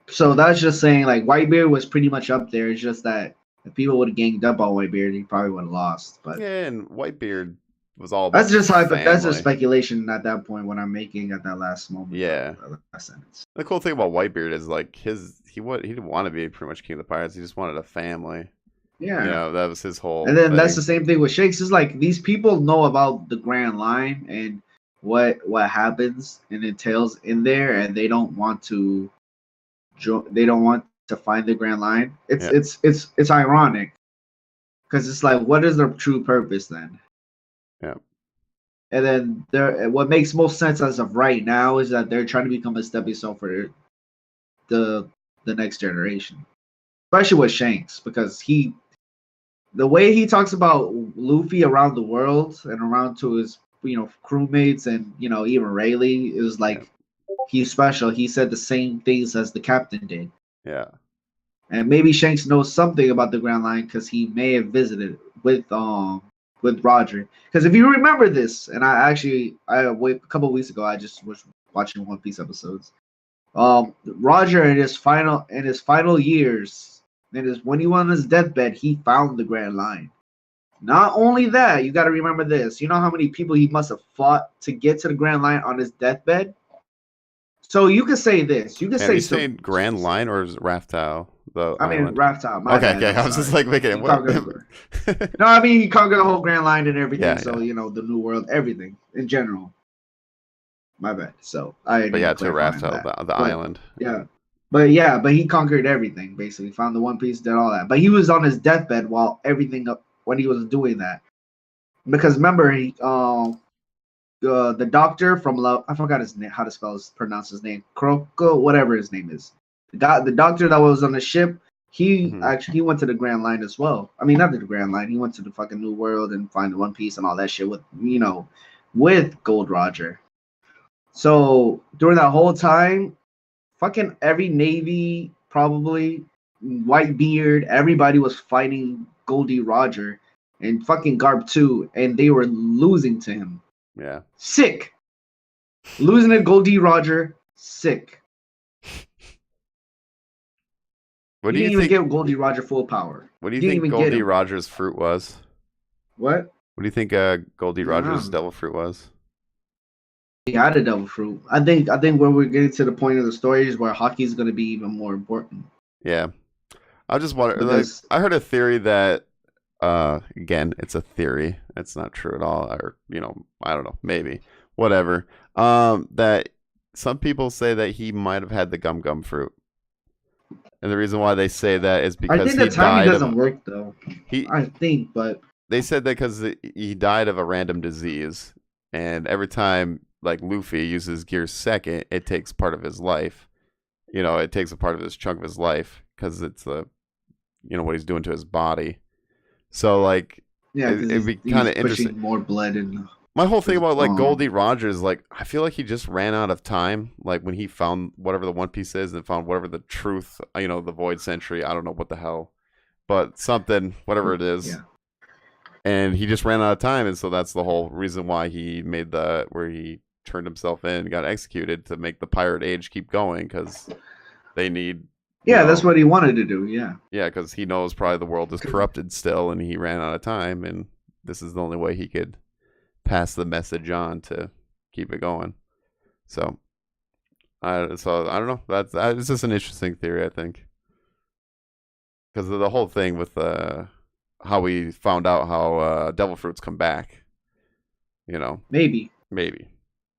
So that's just saying like Whitebeard was pretty much up there. It's just that if people would have ganged up on Whitebeard, he probably would have lost. But yeah, and Whitebeard was all about that's just speculation at that point when I'm making at that last moment. Yeah. That last sentence. The cool thing about Whitebeard is like he didn't want to be pretty much king of the pirates. He just wanted a family. Yeah. That was his whole And then thing. That's the same thing with Shanks. It's like these people know about the Grand Line and what happens and entails in there, and they don't want to find the Grand Line. It's ironic because it's like, what is their true purpose then? Yeah. And then what makes most sense as of right now is that they're trying to become a stepping stone for the next generation, especially with Shanks, because the way he talks about Luffy around the world and around to his crewmates and even Rayleigh is like he's special. He said the same things as the captain did. Yeah. And maybe Shanks knows something about the Grand Line because he may have visited with Roger. Because if you remember this, and a couple of weeks ago, I just was watching One Piece episodes. Roger in his final years, when he was on his deathbed, he found the Grand Line. Not only that, you got to remember this. You know how many people he must have fought to get to the Grand Line on his deathbed? So you could say this. You could say saying Grand Line or is it Raftal? Raftal. Okay. I was just like making it. No, I mean he conquered the whole Grand Line and everything. Yeah, so the New World, everything in general. My bad. So to Raftal, the island. Yeah, but he conquered everything basically. Found the One Piece, did all that. But he was on his deathbed while when he was doing that. Because remember, the doctor from Love, I forgot his name, how to pronounce his name, Kroko, whatever his name is. The doctor that was on the ship, he went to the Grand Line as well. I mean, not to the Grand Line. He went to the fucking New World and find the One Piece and all that shit with Gold Roger. So during that whole time, fucking every Navy, probably Whitebeard, everybody was fighting Goldie Roger and fucking Garp too, and they were losing to him. Yeah. Sick. Losing to Goldie Roger, sick. What do you think? Get Goldie Roger full power. What do you think Goldie Roger's fruit was? What? What do you think Goldie Roger's devil fruit was? He had a devil fruit. I think where we're getting to the point of the story is where hockey is going to be even more important. Yeah. I just wonder. I heard a theory that, again, it's a theory. It's not true at all. Or I don't know. Maybe. Whatever. That some people say that he might have had the gum fruit. And the reason why they say that is because I think the timing doesn't work though. But they said that because he died of a random disease, and every time like Luffy uses gear second, it takes part of his life. It takes a part of this chunk of his life because it's what he's doing to his body. So like, it'd be kind of interesting. More blood in. My whole thing about like Goldie Rogers, like I feel like he just ran out of time. Like when he found whatever the One Piece is and found whatever the truth, the Void Century. I don't know what the hell, but something, whatever it is. Yeah. And he just ran out of time, and so that's the whole reason why he made where he turned himself in and got executed to make the pirate age keep going because they need. Yeah, that's what he wanted to do. Yeah. Yeah, because he knows probably the world is corrupted still, and he ran out of time, and this is the only way he could pass the message on to keep it going. So I don't know. It's just an interesting theory, I think, because of the whole thing with how we found out how devil fruits come back. Maybe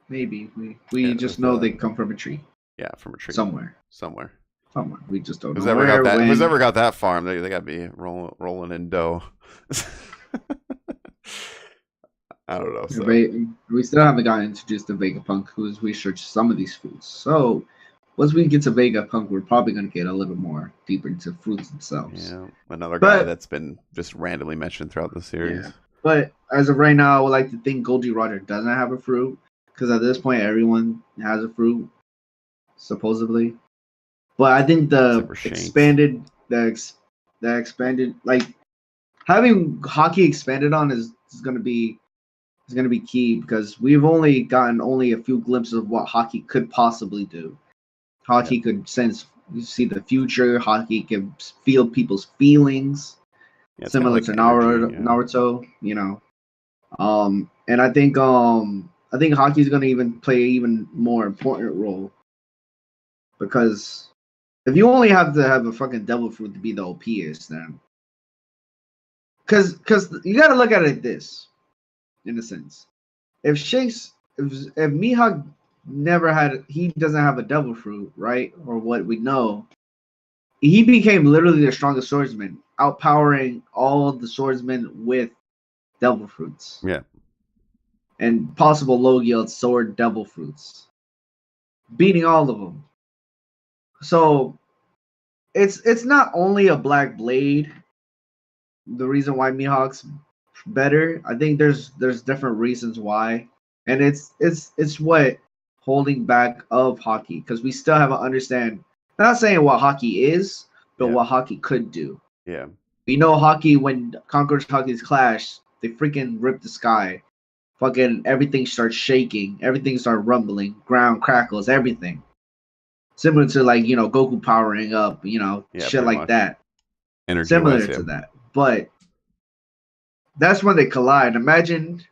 we just know they come from a tree. Yeah, from a tree somewhere. We just don't know. Who's ever got that farm? They got to be rolling in dough. I don't know. So. We still haven't gotten introduced to Vegapunk, who's researched some of these foods. So once we get to Vegapunk, we're probably going to get a little more deeper into fruits themselves. Yeah, another guy that's been just randomly mentioned throughout the series. Yeah. But as of right now, I would like to think Goldie Roger doesn't have a fruit, because at this point, everyone has a fruit, supposedly. But I think the expanded, like having hockey expanded on is going to be key, because we've only gotten a few glimpses of what hockey could possibly do. Hockey could see the future. Hockey can feel people's feelings, similar to Naruto. And I think hockey is going to even play an even more important role, because if you only have to have a fucking devil fruit to be the OPest, then because you got to look at it this. In a sense, if Mihawk he doesn't have a devil fruit, right? Or what we know, he became literally the strongest swordsman, outpowering all the swordsmen with devil fruits. Yeah. And possible low yield sword devil fruits, beating all of them. So it's not only a black blade. The reason why Mihawk's better, I think there's different reasons why, and it's what holding back of hockey, because we still haven't understand, not saying what hockey is, but what hockey could do. Yeah, we know hockey, when Conqueror's hockey's clash, they freaking rip the sky, fucking everything starts shaking, everything starts rumbling, ground crackles, everything similar to like Goku powering up, shit like much. That energy similar to that, but that's when they collide. Imagine,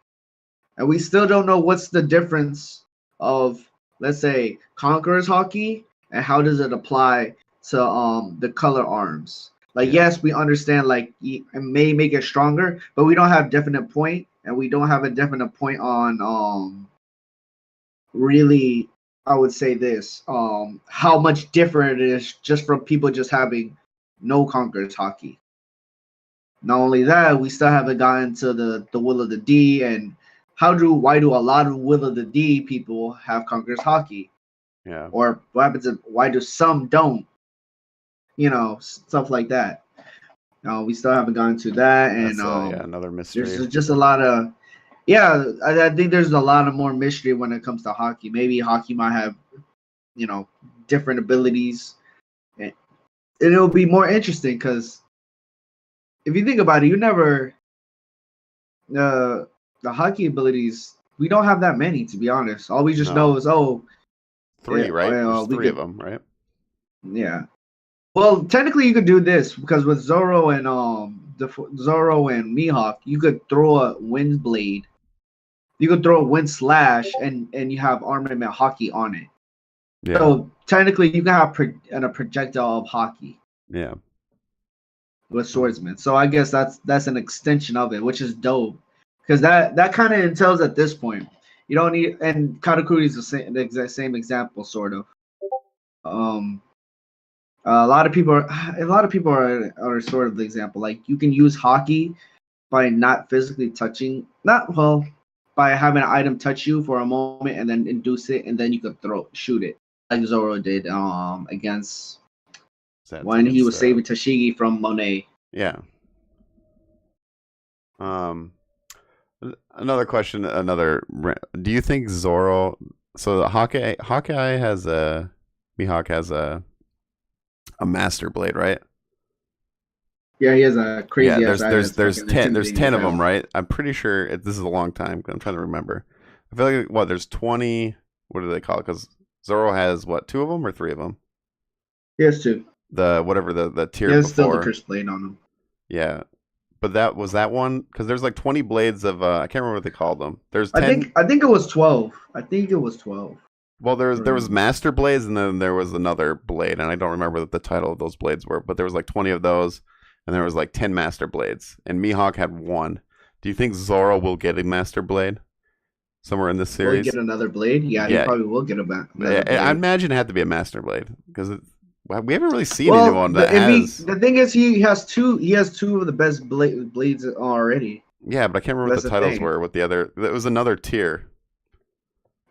and we still don't know what's the difference of, let's say, Conqueror's hockey, and how does it apply to the color arms. Like, yes, we understand, like, it may make it stronger, but we don't have definite point, and we don't have a definite point on really, I would say this, how much different it is just from people just having no Conqueror's hockey. Not only that, we still haven't gotten to the Will of the D, and why do a lot of Will of the D people have Conqueror's hockey? Yeah. Or what happens why do some don't? Stuff like that. We still haven't gotten to that, and another mystery. There's just a lot of I think there's a lot of more mystery when it comes to hockey. Maybe hockey might have different abilities, and it'll be more interesting, because if you think about it, the hockey abilities, we don't have that many, to be honest. All we just know is three, right? There's three of them, right? Yeah. Well, technically, you could do this, because with Zoro and Mihawk, you could throw a wind blade, you could throw a wind slash, and you have armament hockey on it. Yeah. So technically, you can have a projectile of hockey. Yeah. With swordsman. So I guess that's an extension of it, which is dope, because that kind of entails at this point you don't need, and Katakuri is the exact same example, sort of. A lot of people are sort of the example. Like, you can use hockey by not physically touching, by having an item touch you for a moment and then induce it, and then you could shoot it like Zoro did against when he was saving Tashigi from Monet. Yeah. Another question. Do you think Zoro? So Hawkeye has Mihawk has a master blade, right? Yeah, he has a crazy. Yeah, there's 10 of them, right? I'm pretty sure this is a long time. I'm trying to remember. I feel like there's 20. What do they call it? Because Zoro has 2 of them or 3 of them? He has 2. The tier he has before. Still the cursed blade on him. Yeah, but that one because there's like 20 blades of I can't remember what they called them. There's 10. I think it was 12. I think it was 12. Well, there was master blades, and then there was another blade, and I don't remember what the title of those blades were, but there was like 20 of those, and there was like 10 master blades, and Mihawk had 1. Do you think Zoro will get a master blade somewhere in this series? Will he get another blade? Yeah, he probably will get another blade. I imagine it had to be a master blade because we haven't really seen anyone that has. The thing is, he has 2. He has 2 of the best blades already. Yeah, but I can't remember what the titles were. With the other, it was another tier.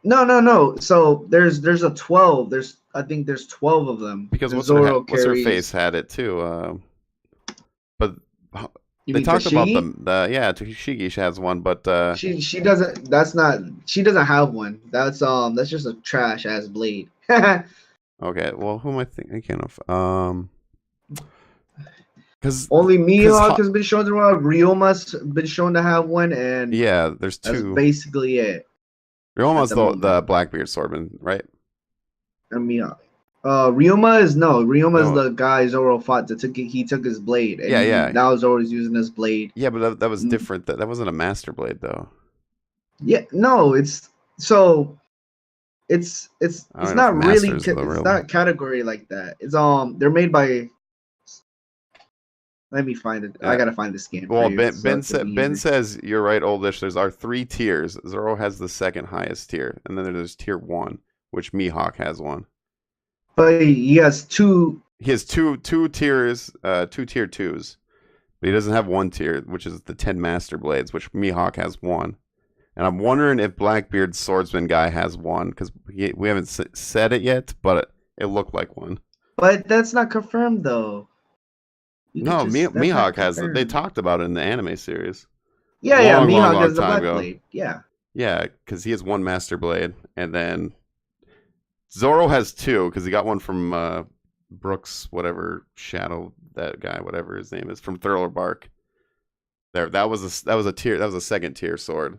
No. So there's a 12. I think there's 12 of them. Because what's her face had it too. But they talked about them. Tashigi has one, but she doesn't. She doesn't have one. That's just a trash ass blade. Okay, well, who am I thinking of? Because only Mihawk has been shown to have. Ryoma's been shown to have one, and yeah, there's 2. That's basically it. Ryoma's the Blackbeard swordman, right? And Mihawk. Ryoma is the guy Zoro fought he took his blade. And now Zoro's using his blade. Yeah, but that was different. That wasn't a master blade though. Yeah, no, it's not really it's not category like that. It's they're made by. Let me find it. I gotta find this game. Well, Ben says you're right, Oldish. There's our 3 tiers. Zoro has the second highest tier, and then there's tier 1, which Mihawk has 1. But he has 2. He has two tiers, 2 tier 2s. But he doesn't have 1 tier, which is the 10 master blades, which Mihawk has 1. And I'm wondering if Blackbeard's swordsman guy has 1, because we haven't said it yet, but it looked like 1. But that's not confirmed though. No, Mihawk has it. They talked about it in the anime series. Yeah, Mihawk has the black blade. Yeah. Yeah, because he has 1 master blade, and then Zoro has 2 because he got one from Brooks, whatever Shadow, that guy, whatever his name is, from Thriller Bark. That was a second tier sword.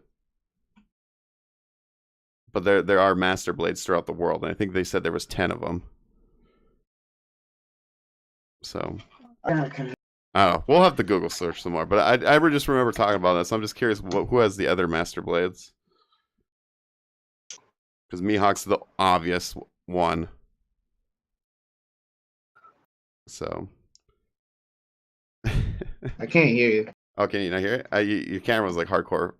But there are master blades throughout the world, and I think they said there was 10 of them. So I don't know. We'll have to Google search some more. But I just remember talking about this. I'm just curious who has the other master blades. Because Mihawk's the obvious one. So. I can't hear you. Oh, can you not hear it? Your camera's like hardcore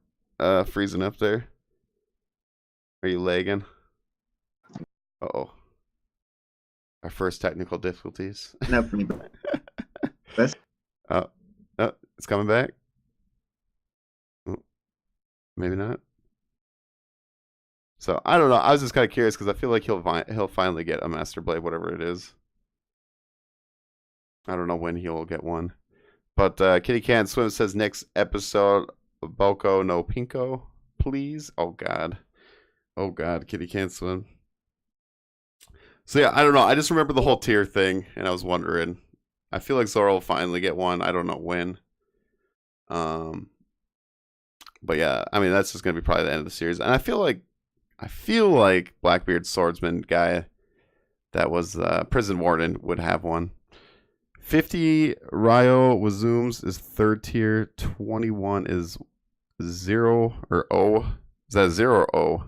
freezing up there. Are you lagging? Uh-oh. Our first technical difficulties. Not for me. Oh, it's coming back. Oh, maybe not. So I don't know. I was just kind of curious because I feel like he'll finally get a master blade, whatever it is. I don't know when he'll get one. But Kitty Can't Swim says next episode, Boko no Pinko, please. Oh God, Kitty Can't Swim. So yeah, I don't know. I just remember the whole tier thing, and I was wondering. I feel like Zoro will finally get one. I don't know when. But yeah, I mean that's just gonna be probably the end of the series. And I feel like Blackbeard's swordsman guy, that was prison warden, would have one. 50 Ryo Wazooms is 3rd tier. 21 is 0 or O. Is that 0 or O?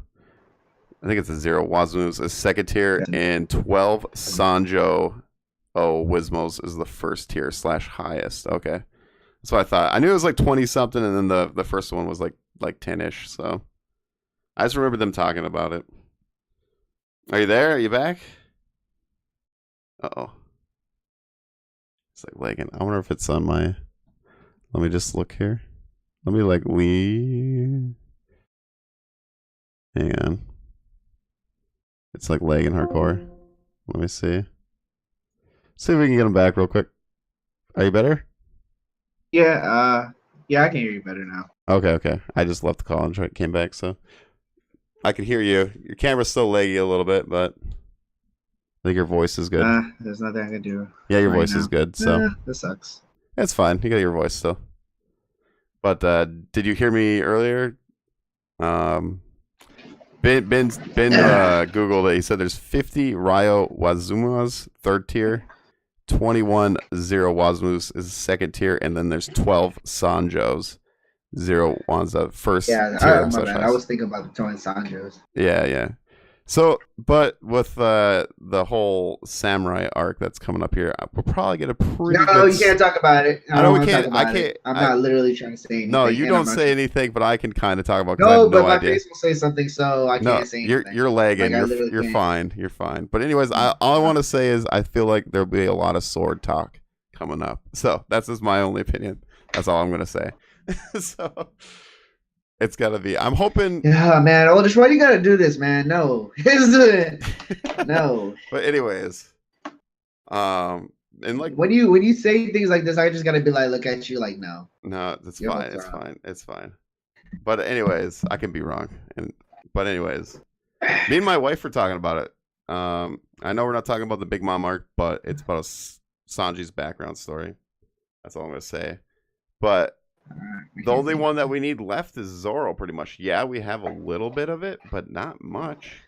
I think it's a 0. Wazooms is 2nd tier, and 12 Sanjo Wismos is the 1st tier / highest. Okay, that's what I thought. I knew it was like 20 something, and then the first one was like 10ish. So I just remember them talking about it. Are you there? Are you back? Uh-oh. It's like lagging. I wonder if it's on my... Let me just look here. Let me leave. Hang on. It's like lagging hardcore. Let me see. See if we can get him back real quick. Are you better? Yeah, I can hear you better now. Okay. I just left the call and came back, so I can hear you. Your camera's still laggy a little bit, but I think your voice is good. There's nothing I can do. Yeah, your voice is good, so this sucks. It's fine. You got your voice still. But did you hear me earlier? Ben Googled it. He said there's 50 Ryo Wazumas, third tier, 21 Zero Wazumas is second tier, and then there's 12 Sanjos. Zero Wanza first tier. My bad. I was thinking about the 20 Sanjos. Yeah. So, but with the whole samurai arc that's coming up here, we'll probably get a pretty. No, you can't talk about it. I know we can't. I can't. I'm not literally trying to say anything. No, you don't say anything, but I can kind of talk about. No, but my face will say something, so I can't say anything. You're lagging. You're fine. You're fine. But anyways, all I want to say is I feel like there'll be a lot of sword talk coming up. So that's just my only opinion. That's all I'm gonna say. So. It's gotta be. I'm hoping. Yeah, man. Oh, just why do you gotta do this, man? No, no. But anyways, and like when you say things like this, I just gotta be like, look at you, like, no. No, it's fine. It's fine. But anyways, I can be wrong. But anyways, me and my wife were talking about it. I know we're not talking about the Big Mom arc, but it's about Sanji's background story. That's all I'm gonna say. But. The only one that we need left is Zoro, pretty much. Yeah, we have a little bit of it, but not much.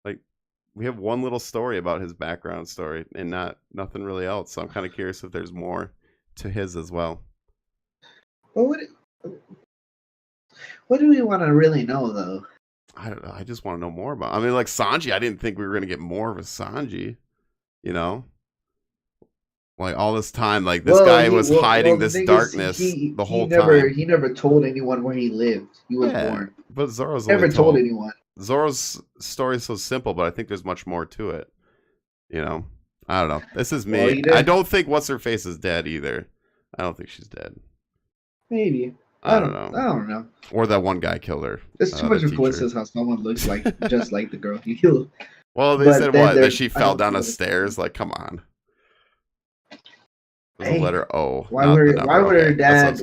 Like, we have one little story about his background story, and nothing really else. So I'm kind of curious if there's more to his as well. Well, what do we want to really know, though? I don't know. I just want to know more about. I mean, like Sanji, I didn't think we were gonna get more of a Sanji. You know. Like all this time, like this guy was hiding this darkness the whole time. He never told anyone where he lived. He was born. But Zoro's never told anyone. Zoro's story is so simple, but I think there's much more to it. You know, I don't know. This is me. Well, I don't think what's her face is dead either. I don't think she's dead. Maybe. I don't know. I don't know. Or that one guy killed her. There's too much of coincidence how someone looks like just like the girl he killed. Well, they said what? That she fell down the stairs. Like, come on. The letter O. Why would her dad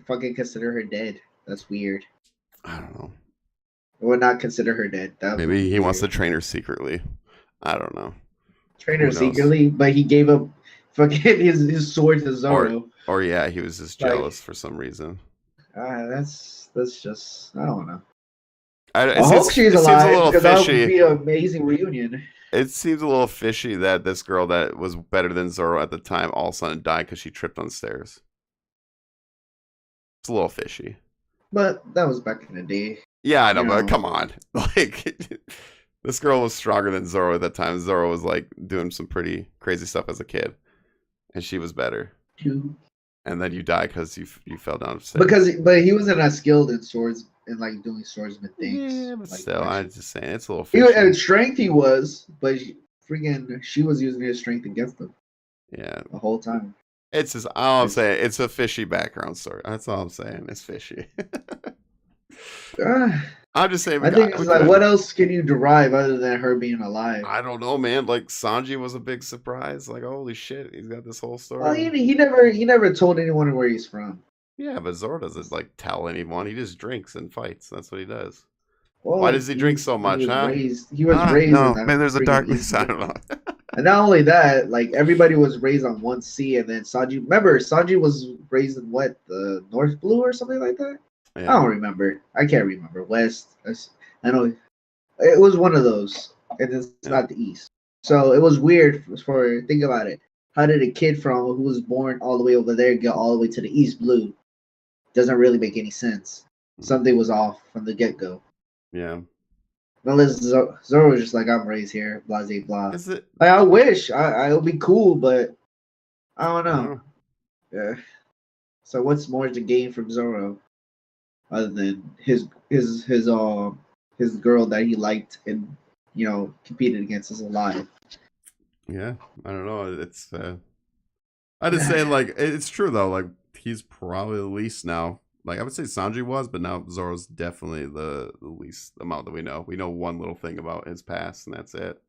fucking consider her dead? That's weird. I don't know. I would not consider her dead. Maybe he wants to train her secretly. I don't know. Train her secretly, but he gave up fucking his sword to Zoro. Or yeah, he was just jealous for some reason. That's just I don't know. I hope she's alive because that would be an amazing reunion. It seems a little fishy that this girl that was better than Zoro at the time all of a sudden died because she tripped on stairs. It's a little fishy. But that was back in the day. Yeah, I know, but come on. Like, this girl was stronger than Zoro at that time. Zoro was, like, doing some pretty crazy stuff as a kid. And she was better. And then you die because you fell down. But he wasn't as skilled in swords and like doing swordsman things. Yeah, but like still, I'm just saying it's a little fishy. And strength he was, but she was using his strength against him. Yeah, the whole time. It's just all I'm saying. It's a fishy background story. That's all I'm saying. It's fishy. I'm just saying. I think it's like, what else can you derive other than her being alive? I don't know, man. Like Sanji was a big surprise. Like, holy shit, he's got this whole story. Well, he never told anyone where he's from. Yeah, but Zoro doesn't like tell anyone. He just drinks and fights. That's what he does. Well, why does he drink so much? He was raised. No, man. There's a darkness. I don't know. And not only that, like everybody was raised on one sea, and then Sanji. Remember, Sanji was raised in what, the North Blue or something like that. Yeah. I don't remember. I can't remember. West. I know it was one of those, and it's not the East. So it was weird for think about it. How did a kid who was born all the way over there get all the way to the East Blue? Doesn't really make any sense. Something was off from the get go. Yeah. Unless Zoro was just like, I'm raised here, blah blah blah. Is it? Like, I wish it would be cool, but I don't know. Yeah. So what's more to gain from Zoro, other than his girl that he liked and competed against is alive? Yeah, I don't know. It's I just say like it's true though. Like he's probably the least now Like I would say Sanji was, but now Zoro's definitely the least amount that we know. We know one little thing about his past, and that's it.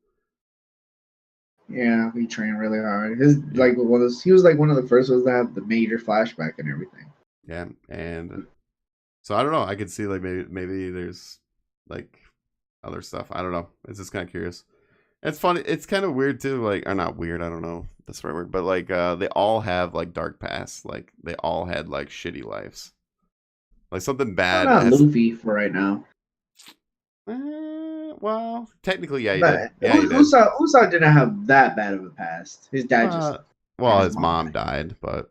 Yeah, he trained really hard. He was like one of the first ones to have the major flashback and everything. Yeah, and so I don't know. I could see like maybe there's like other stuff. I don't know. It's just kind of curious. It's funny. It's kind of weird too. Like, or not weird. I don't know. That's the right word. But like, they all have like dark pasts. Like, they all had like shitty lives. Like something bad. Not Luffy for right now. Well, technically, yeah, he but did. Yeah, Usopp didn't have that bad of a past. His dad just. Well, his mom died, but.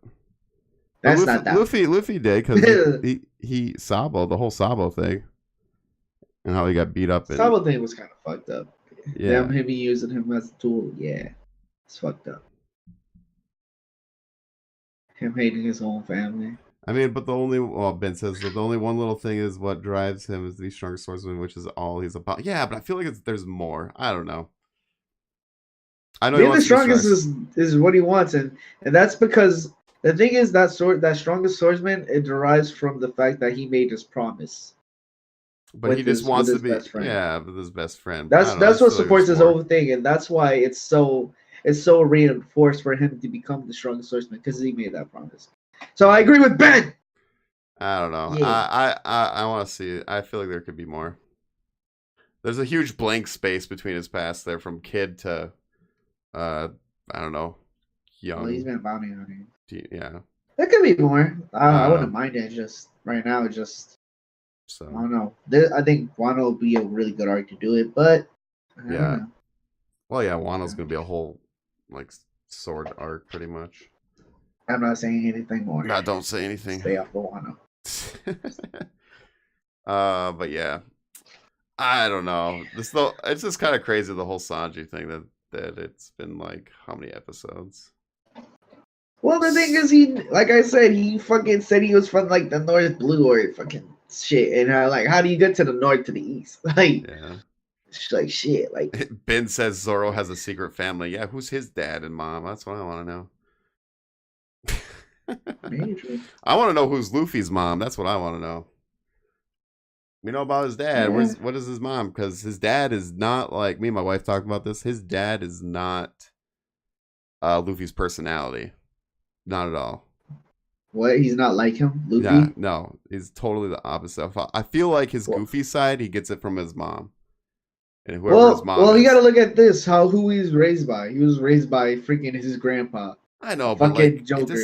That's Luffy, not that. Luffy did because he Sabo, the whole Sabo thing, and how he got beat up. Sabo thing was kind of fucked up. Yeah, him using him as a tool. Yeah, it's fucked up. Him hating his own family. I mean, but Ben says that the only one little thing is what drives him is the strongest swordsman, which is all he's about. Yeah, but I feel like there's more. I don't know. I know being the strongest is what he wants, and that's because the thing is that strongest swordsman, it derives from the fact that he made his promise. But he just wants to be with his best friend. That's what supports his whole thing, and that's why it's so reinforced for him to become the strongest swordsman because he made that promise. So I agree with Ben. I don't know. Yeah. I want to see it. I feel like there could be more. There's a huge blank space between his past there, from kid to, I don't know, young. Well, he's been a bounty hunter. Yeah. There could be more. I wouldn't mind it. Just right now, I don't know. I think Wano will be a really good arc to do it, but I don't know. Well, yeah, Wano's gonna be a whole like sword arc, pretty much. I'm not saying anything more. No, don't say anything. Stay off the Wano. But yeah, I don't know. It's just kind of crazy, the whole Sanji thing that it's been like how many episodes. Well, the thing is, like I said, he fucking said he was from like the North Blue or fucking shit, and how do you get to the north to the east? Like, it's like shit. Like Ben says, Zoro has a secret family. Yeah, who's his dad and mom? That's what I want to know. I want to know who's Luffy's mom. That's what I want to know. We know about his dad. Yeah. What is his mom? Because his dad is not like me and my wife talked about this. His dad is not Luffy's personality. Not at all. What? He's not like him, Luffy? Yeah, no. He's totally the opposite. I feel like his goofy side, he gets it from his mom. And whoever his mom is. You gotta look at this. Who he's raised by. He was raised by freaking his grandpa. I know, but fucking like, Joker.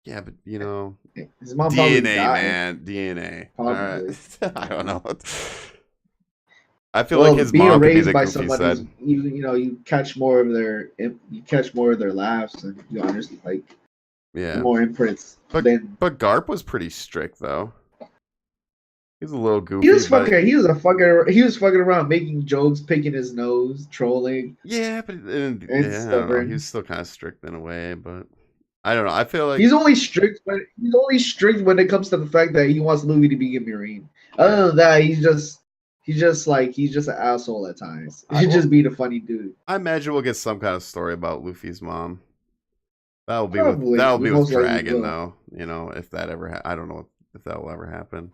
Yeah, but you know, his mom DNA, man, DNA. Probably. All right. I don't know. I feel like his mom could be the goofy side. You catch more of their laughs, and you honestly like more imprints. But Garp was pretty strict though. He was a little goofy. He was fucking around, making jokes, picking his nose, trolling. Yeah, but he was still kind of strict in a way, but. I don't know. I feel like he's only strict when it comes to the fact that he wants Luffy to be a Marine. Other than that, he's just an asshole at times. He's just being a funny dude. I imagine we'll get some kind of story about Luffy's mom. That'll be with Dragon though. You know, if that ever I don't know if that will ever happen.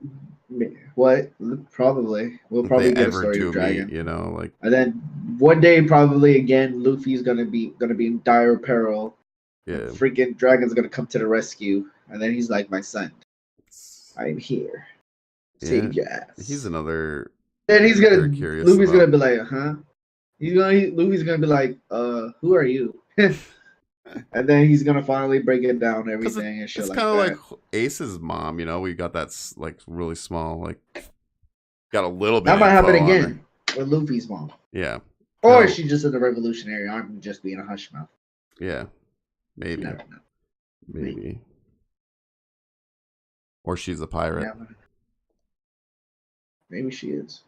What? Probably. We'll probably get a story of Dragon. You know, like, and then one day probably again Luffy's gonna be in dire peril. Yeah. Freaking Dragon's gonna come to the rescue, and then he's like, "My son, I'm here. Save your ass." He's another. Then Luffy's gonna be like, "Huh?" Luffy's gonna be like, "Who are you?" And then he's gonna finally break it down everything and shit like that. It's kind of like Ace's mom, you know. We got that like really small, like got a little bit. That might happen again with Luffy's mom. Yeah. Or she's just in the Revolutionary Army, just being a hush mouth. Yeah. Maybe. Or she's a pirate. Yeah, maybe she is.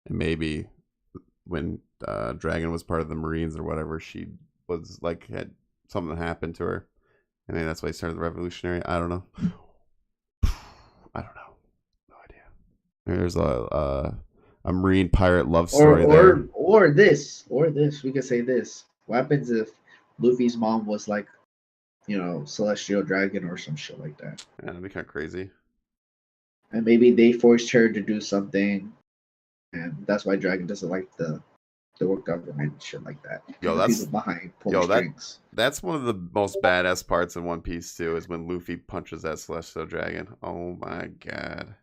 And maybe when Dragon was part of the Marines or whatever, she was like had something happen to her. I mean, that's why he started the Revolutionary. I don't know. No idea. There's a Marine pirate love story there. Or this. We could say this. What happens if Luffy's mom was like, Celestial Dragon or some shit like that? Yeah, that'd be kind of crazy. and maybe they forced her to do something, and that's why Dragon doesn't like the world government and shit like that. Yo, and the people behind pulling strings. That's one of the most badass parts in One Piece too, is when Luffy punches that Celestial Dragon. Oh my god.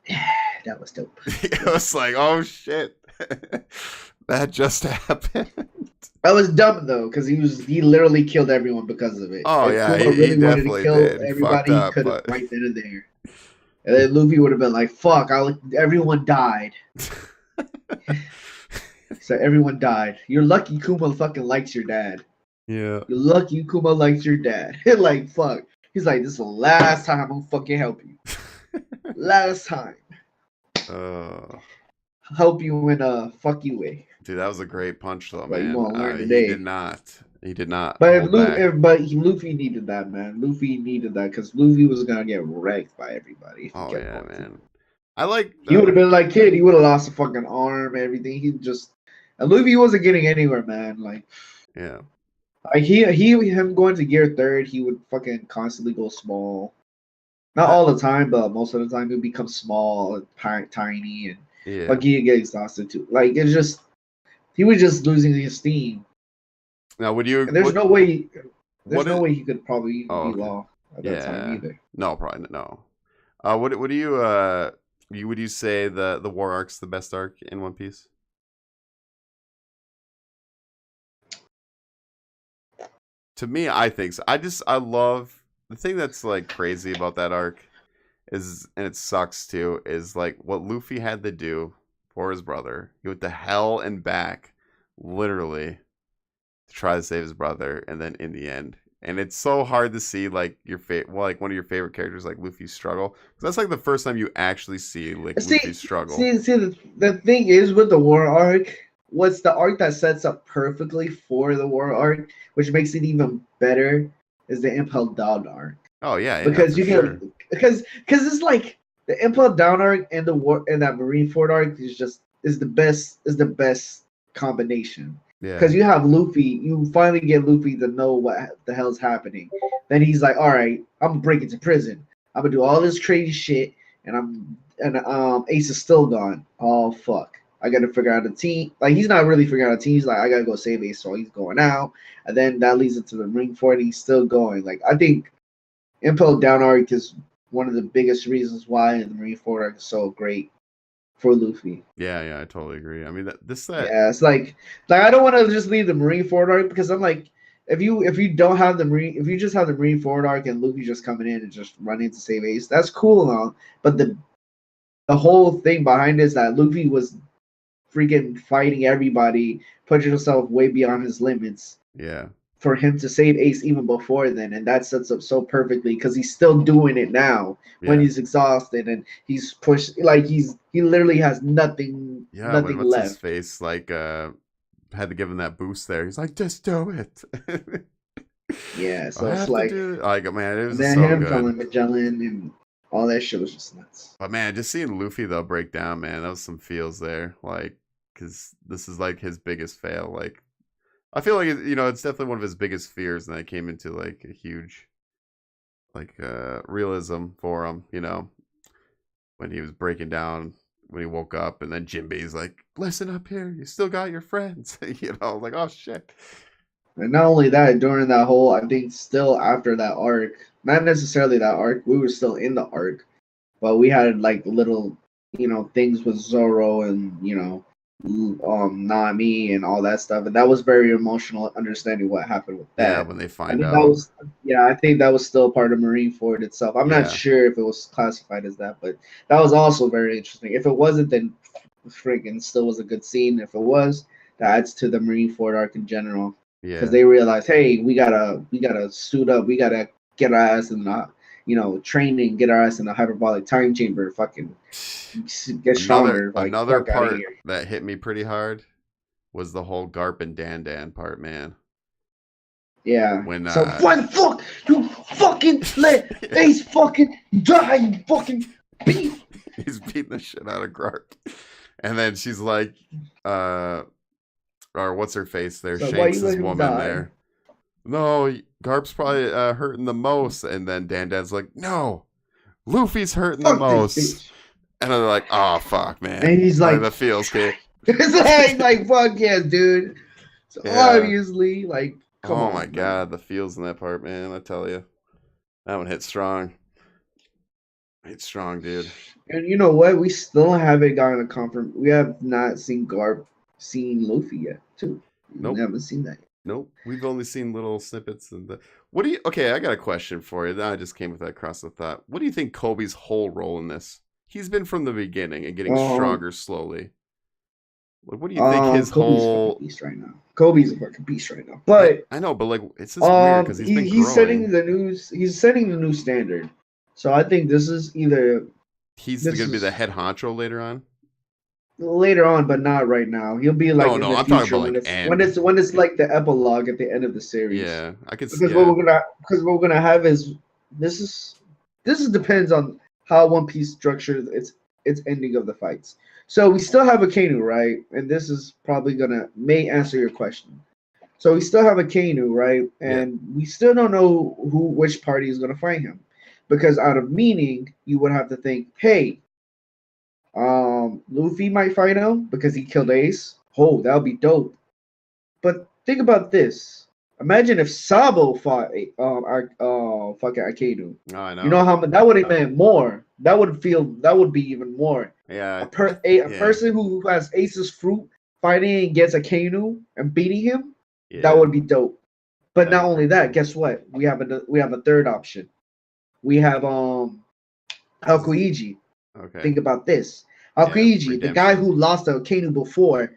Yeah, that was dope. It was like, oh shit. That just happened. That was dumb though, because he literally killed everyone because of it. Oh yeah, he definitely did. Everybody could have right then and there. And then Luffy would have been like, "Fuck! Everyone died." So everyone died. You're lucky Kuma fucking likes your dad. Yeah. You're lucky Kuma likes your dad. Like fuck. He's like, "This is the last time I'm gonna fucking help you. Last time. Help you in a fuck you way." Dude, that was a great punch though, but man. He did not. He did not. But Luffy needed that, man. Luffy needed that because Luffy was gonna get wrecked by everybody. Oh yeah, man. I like. He would have been like kid. He would have lost a fucking arm, everything. And Luffy wasn't getting anywhere, man. Like, yeah. Like him going to gear 3rd, he would fucking constantly go small. Not all the time, but most of the time he would become small and tiny, and like he'd get exhausted too. Like it's just he was just losing his steam. Now, would you? And there's no way he could probably be Law at that time either. No, probably no. What do you would you say the war arc's the best arc in One Piece? To me, I think so. I love the thing that's like crazy about that arc is, and it sucks too, is like what Luffy had to do for his brother. He went to hell and back, literally, to try to save his brother, and then in the end, and it's so hard to see like like one of your favorite characters like Luffy struggle. That's like the first time you actually see like Luffy struggle. See, the thing is with the war arc, what's the arc that sets up perfectly for the war arc, which makes it even better, is the Impel Down arc. Oh yeah, because you can because it's like the Impel Down arc and the war and that Marineford arc is the best combination. Yeah. Because you have Luffy, you finally get Luffy to know what the hell's happening. Then he's like, all right, I'm gonna break into prison. I'm gonna do all this crazy shit, and Ace is still gone. Oh fuck. I gotta figure out a team. Like he's not really figuring out a team. He's like, I gotta go save Ace, so he's going out. And then that leads into the Marineford, and he's still going. Like I think Impel Down arc is one of the biggest reasons why the Marineford arc is so great for Luffy. Yeah, I totally agree. I mean, yeah, it's like I don't want to just leave the Marineford arc because I'm like, if you don't have if you just have the Marineford arc and Luffy just coming in and just running to save Ace, that's cool and all. But the whole thing behind it is that Luffy was freaking fighting everybody, pushing himself way beyond his limits. Yeah. For him to save Ace even before then, and that sets up so perfectly because he's still doing it now when he's exhausted and he's pushed. Like he literally has nothing. Yeah, nothing what's left. His face like had to give him that boost there. He's like, just do it. Yeah, so it's like man, it was then so him good. telling Magellan and all that shit was just nuts. But man, just seeing Luffy though break down, man, that was some feels there. Like, because this is like his biggest fail. Like, I feel like it's definitely one of his biggest fears, and that came into like a huge, like, realism for him. When he was breaking down, when he woke up, and then Jinbei's like, "Listen up here, you still got your friends." Like, oh shit. And not only that, during that whole, I think still after that arc, not necessarily that arc, we were still in the arc, but we had like little, things with Zoro and Nami and all that stuff, and that was very emotional. Understanding what happened with that. Yeah, when they find out. I think that was still part of Marineford itself. I'm not sure if it was classified as that, but that was also very interesting. If it wasn't, then freaking still was a good scene. If it was, that adds to the Marineford arc in general. Yeah. Because they realized, hey, we gotta suit up. We gotta get our ass in the training, get our ass in the hyperbolic time chamber, fucking get stronger. Another part that hit me pretty hard was the whole Garp and Dan part, man. Yeah. When so why the fuck you fucking let Ace fucking die? You fucking beat. He's beating the shit out of Garp, and then she's like, or what's her face there? So Shanks' woman there. No, Garp's probably hurting the most. And then Dan's like, no, Luffy's hurting the most. And they're like, oh, fuck, man. And he's like, the feels kid. It's like, fuck yes, dude. So obviously, like, come on. Oh, my God. The feels in that part, man. I tell you. That one hit strong. Hit strong, dude. And you know what? We still haven't gotten a confirm. We have not seen Garp seen Luffy yet, too. Nope. We haven't seen that yet. Nope. We've only seen little snippets. What do you... Okay, I got a question for you. I just came with that across the thought. What do you think Kobe's whole role in this? He's been from the beginning and getting stronger slowly. Like, what do you think his Kobe's whole... a fucking beast right now. Kobe's a fucking beast right now. But I know, but like, it's just weird because he's been growing. setting the news. He's setting the new standard. So I think this is either... He's going to be the head honcho later on? Later on, but not right now. He'll be like in the I'm future talking about when it's like the epilogue at the end of the series. Yeah, I could see. What we're gonna have is this depends on how One Piece structures its ending of the fights. So we still have a Akainu, right? And this is probably may answer your question. So we still have a Akainu, right? And we still don't know which party is gonna fight him, because out of meaning you would have to think, hey. Luffy might fight him because he killed Ace. Oh, that would be dope. But think about this. Imagine if Sabo fought fucking Akainu. Oh, I know. You know how much that would have meant more. That would be even more. Yeah. A person who has Ace's fruit fighting against Akainu and beating him, that would be dope. But not only that, guess what? We have a third option. We have Aokiji. Okay. Think about this. Aokiji, the guy who lost to Akainu before,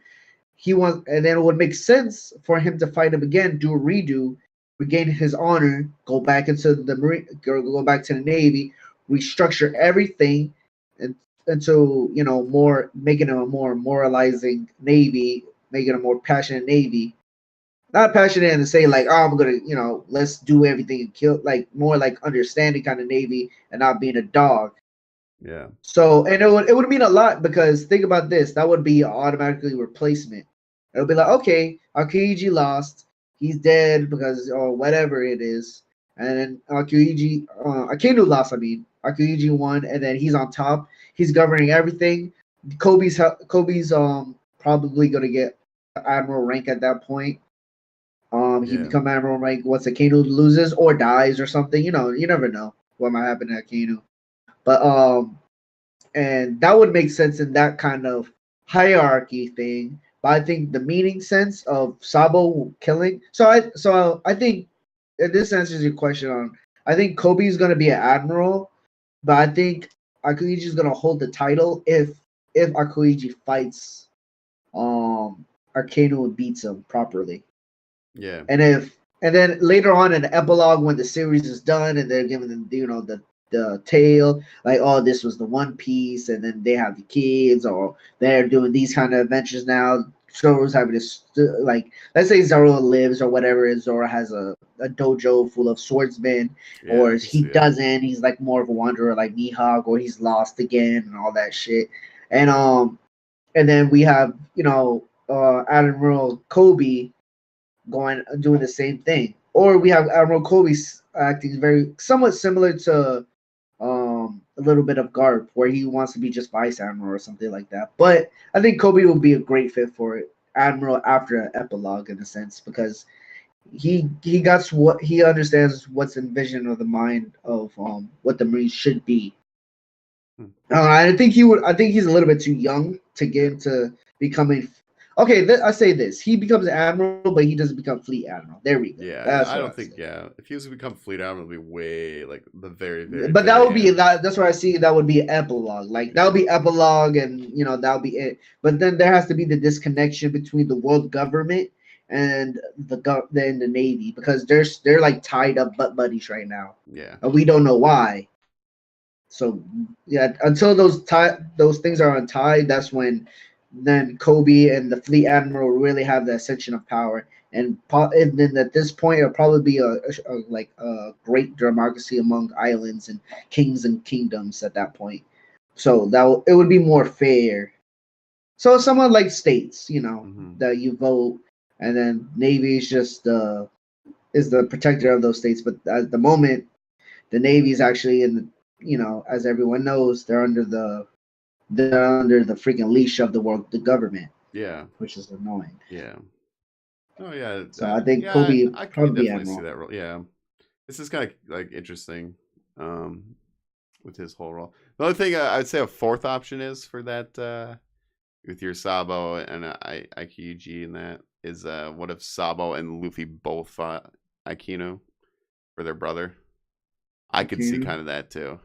and then it would make sense for him to fight him again, do a redo, regain his honor, go back into the Marine, go back to the Navy, restructure everything, and until making him a more moralizing Navy, making a more passionate Navy. Not passionate and say like, oh, I'm gonna, let's do everything and kill, like more like understanding kind of Navy and not being a dog. Yeah. So, and it would mean a lot, because think about this. That would be automatically replacement. It'll be like, okay, Aokiji lost. He's dead or whatever it is. And then Akainu lost, Aokiji won, and then he's on top. He's governing everything. Kobe's probably going to get Admiral rank at that point. He become Admiral rank once Akainu loses or dies or something. You never know what might happen to Akainu. But and that would make sense in that kind of hierarchy thing. But I think the meaning sense of Sabo killing. So I think, and this answers your question I think Kobe's gonna be an admiral, but I think Aokiji is gonna hold the title if Aokiji fights Akainu and beats him properly. Yeah. And then later on in the epilogue, when the series is done and they're giving them the tale, like, oh, this was the One Piece, and then they have the kids, or they're doing these kind of adventures now. Zoro's having this, like, let's say Zoro lives or whatever, and Zoro has a dojo full of swordsmen, or he doesn't. He's like more of a wanderer, like Mihawk, or he's lost again and all that shit. And then we have Admiral Kobe doing the same thing, or we have Admiral Kobe acting very somewhat similar to a little bit of Garp, where he wants to be just vice admiral or something like that. But I think Kobe will be a great fit for it, admiral after an epilogue, in a sense, because he got what he understands, what's in vision of the mind of what the Marines should be. I think he's a little bit too young to get into becoming. Okay, I say this. He becomes admiral, but he doesn't become fleet admiral. There we go. Yeah, I don't think. Yeah, if he was to become fleet admiral, it would be way like the very, very. But that would be that. That's what I see. That would be epilogue. Like that would be epilogue, and that would be it. But then there has to be the disconnection between the world government and the Navy, because they're like tied up butt buddies right now. Yeah. And we don't know why. So yeah, until those things are untied, that's when then Kobe and the fleet admiral really have the ascension of power, and then at this point it'll probably be a great democracy among islands and kings and kingdoms at that point. So it would be more fair. So someone like states, that you vote, and then Navy is just is the protector of those states. But at the moment, the Navy is actually as everyone knows, they're under the freaking leash of the government. Yeah. Which is annoying. Yeah. Oh yeah. So I think Kobe I can probably definitely Admiral. see that role. Yeah. This is kind of like interesting, with his whole role. The only thing I'd say a fourth option is for that, with your Sabo and Aikiji and that is, what if Sabo and Luffy both fought Aikino for their brother? I could see kind of that too.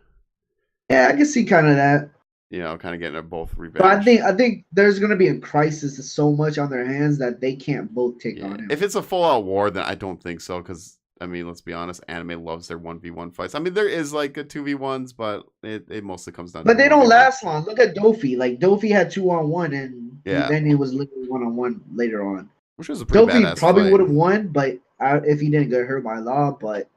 Yeah, I can see kind of that. Kind of getting both revenge. But I think there's gonna be a crisis so much on their hands that they can't both take on him. If it's a full out war, then I don't think so. Because let's be honest, anime loves their 1v1 fights. There is like a 2v1s, but it mostly comes down. But they don't last long. Look at Dofi. Like Dofi had 2-on-1, and then he was literally 1-on-1 later on. Which was a pretty badass Dofi probably would have won, but if he didn't get hurt by law. But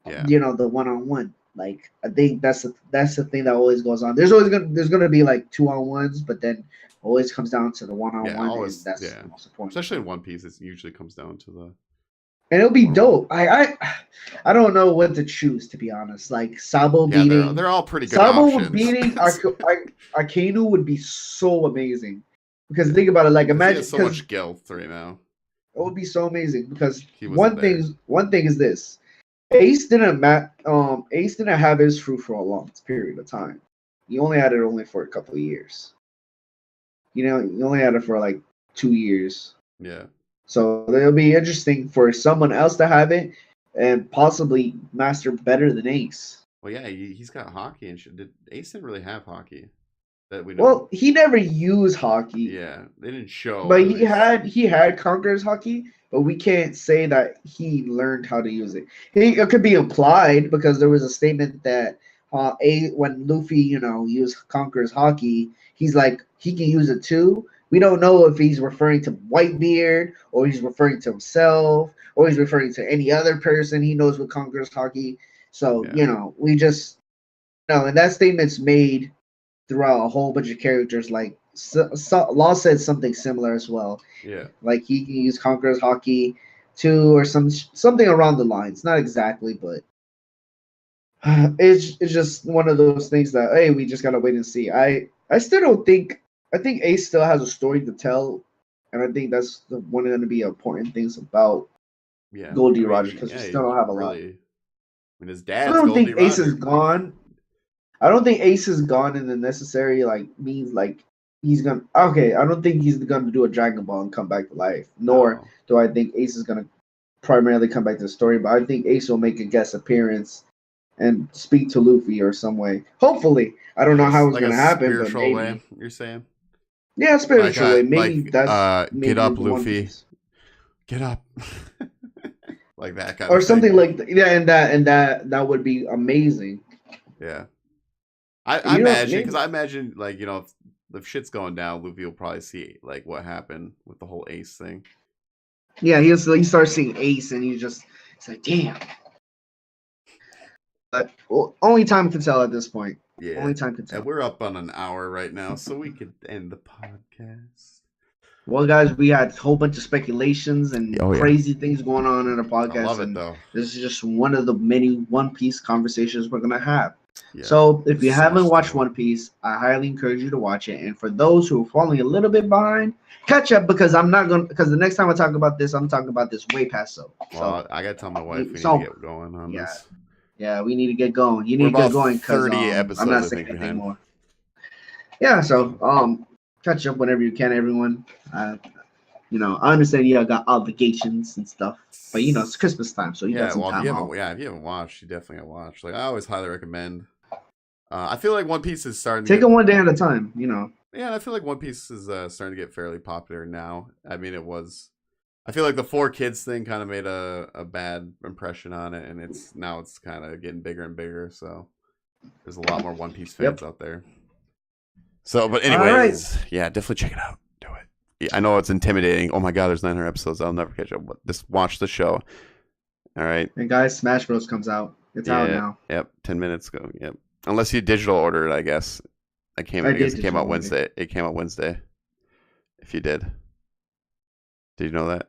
the 1-on-1. Like I think that's the thing that always goes on. There's gonna be like 2-on-1s, but then always comes down to the 1-on-1. And that's the most important. Especially in One Piece, it usually comes down to the. And it'll be dope. I don't know what to choose, to be honest. Like Sabo beating, they're all pretty good. Sabo beating Akainu would be so amazing. Because think about it, like imagine he has so much guilt right now. It would be so amazing because one thing is this. Ace didn't have his fruit for a long period of time. He only had it for a couple of years. He only had it for like 2 years. Yeah. So it'll be interesting for someone else to have it and possibly master better than Ace. Well, yeah, he's got hockey and shit. Ace didn't really have hockey that we know. Well, he never used hockey. Yeah, they didn't show. But he had Conqueror's hockey. But we can't say that he learned how to use it. It could be implied because there was a statement that when Luffy, used Conqueror's hockey, he's like, he can use it too. We don't know if he's referring to Whitebeard or he's referring to himself or he's referring to any other person he knows with Conqueror's hockey. So, we just, and that statement's made throughout a whole bunch of characters. Like, Law said something similar as well. Yeah. Like he can use Conqueror's hockey too, or something around the lines. Not exactly, but it's just one of those things that we just gotta wait and see. I still don't think. I think Ace still has a story to tell, and I think that's one of the important things about Goldie Roger because we still don't have a lot. His dad's I don't think Ace is gone. I don't think Ace is gone in the necessary means he's gonna. Okay, I don't think he's gonna do a Dragon Ball and come back to life. Nor do I think Ace is gonna primarily come back to the story. But I think Ace will make a guest appearance and speak to Luffy or some way. Hopefully, I don't know how it's gonna happen. But maybe. Way, you're saying? Yeah, spiritual way. Maybe that's get up, Luffy. Get up. Like that kind or of something thing. like and that would be amazing. Yeah, I imagine because I imagine if shit's going down, Luffy will probably see what happened with the whole Ace thing. Yeah, he starts seeing Ace and he's like, damn. But only time can tell at this point. Yeah, only time can tell. And we're up on an hour right now, so we could end the podcast. Well, guys, we had a whole bunch of speculations and crazy things going on in our podcast. I love it, though. This is just one of the many One Piece conversations we're gonna have. Yeah, so if you haven't watched One Piece, I highly encourage you to watch it. And for those who are falling a little bit behind, catch up because the next time I talk about this, I'm talking about this way past so. Well, I gotta tell my wife we need to get going on this. Yeah, we need to get going. You need to get going because 30 episodes. I'm not saying anything more. Yeah, so catch up whenever you can, everyone. I understand you got obligations and stuff, but it's Christmas time, so you got some time off. If you haven't watched, you definitely gotta watch. I always highly recommend. I feel like One Piece is starting to take it one day at a time, Yeah, I feel like One Piece is starting to get fairly popular now. It was. I feel like the 4Kids thing kind of made a bad impression on it, and it's kind of getting bigger and bigger. So there's a lot more One Piece fans out there. So, but anyways, definitely check it out. Do it. Yeah, I know it's intimidating. Oh my God, there's 900 episodes. I'll never catch up. But just watch the show. All right. And guys, Smash Bros comes out. It's out now. Yep. 10 minutes ago. Yep. Unless you digital order it, I guess. I guess it came out Wednesday. It came out Wednesday. If you did. Did you know that?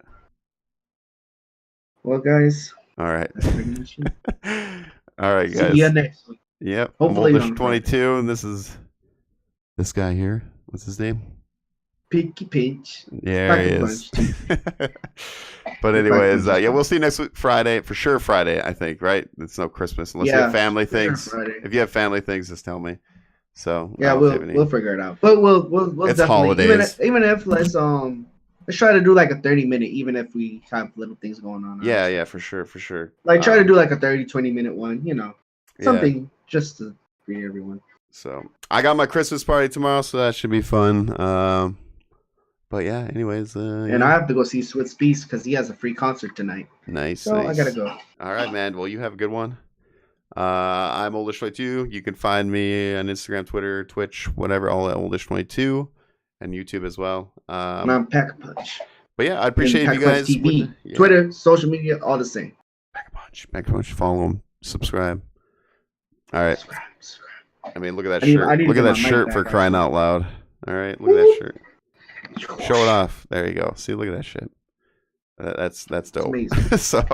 Well, guys. All right. All right, guys. See you next week. Yep. Hopefully I'm oldish 22, and this is this guy here. What's his name? Pinky Pinch. Yeah, he is. But anyways, yeah, we'll see you next week, Friday. For sure Friday, I think, right? It's no Christmas. Unless you have family things. Sure, if you have family things, just tell me. So yeah, we'll figure it out. But we'll it's definitely holidays. Even if let's try to do like a 30-minute, even if we have little things going on. Yeah, for sure. Like try to do like a 20-minute one, something just to greet everyone. So I got my Christmas party tomorrow, so that should be fun. But yeah, anyways. And I have to go see Swiss Beast because he has a free concert tonight. Nice. So I gotta go. All right, man. Well, you have a good one. I'm Oldish22. You can find me on Instagram, Twitter, Twitch, whatever, all at Oldish22, and YouTube as well. And I'm Pack a Punch. But yeah, I appreciate you guys. TV, Twitter, social media, all the same. Pack a Punch. Follow them. Subscribe. All right. Subscribe. I mean, look at that shirt. Look at that shirt for crying out loud. All right, look at that shirt. Show it off. There you go. See, look at that shit. That's dope. So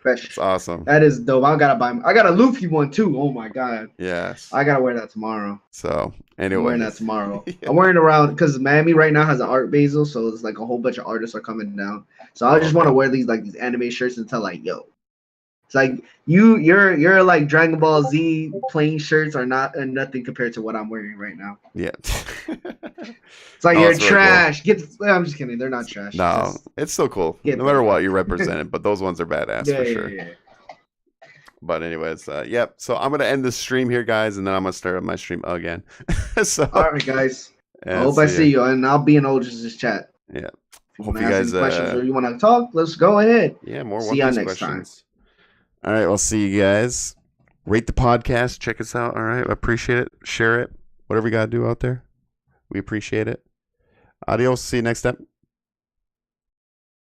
it's awesome. That is dope. I got a Luffy one too. Oh my god. Yes. I gotta wear that tomorrow. So anyway, I'm wearing that tomorrow. Yeah. I'm wearing it around because Miami right now has an art basel, so it's like a whole bunch of artists are coming down. So I just want to wear these anime shirts and tell like, yo. It's like you're like Dragon Ball Z plain shirts are nothing compared to what I'm wearing right now. Yeah. It's like you're trash. Cool. I'm just kidding. They're not trash. No, it's still cool. No matter what you represent, but those ones are badass for sure. Yeah. But anyways, yep. So I'm gonna end this stream here, guys, and then I'm gonna start up my stream again. So all right, guys. I hope I see you, and I'll be in Oldish's chat. Yeah. Hope you guys questions or you want to talk. Let's go ahead. Yeah, more. See you next time. All right, we'll see you guys. Rate the podcast. Check us out. All right, I appreciate it. Share it. Whatever you got to do out there. We appreciate it. Adios. See you next time.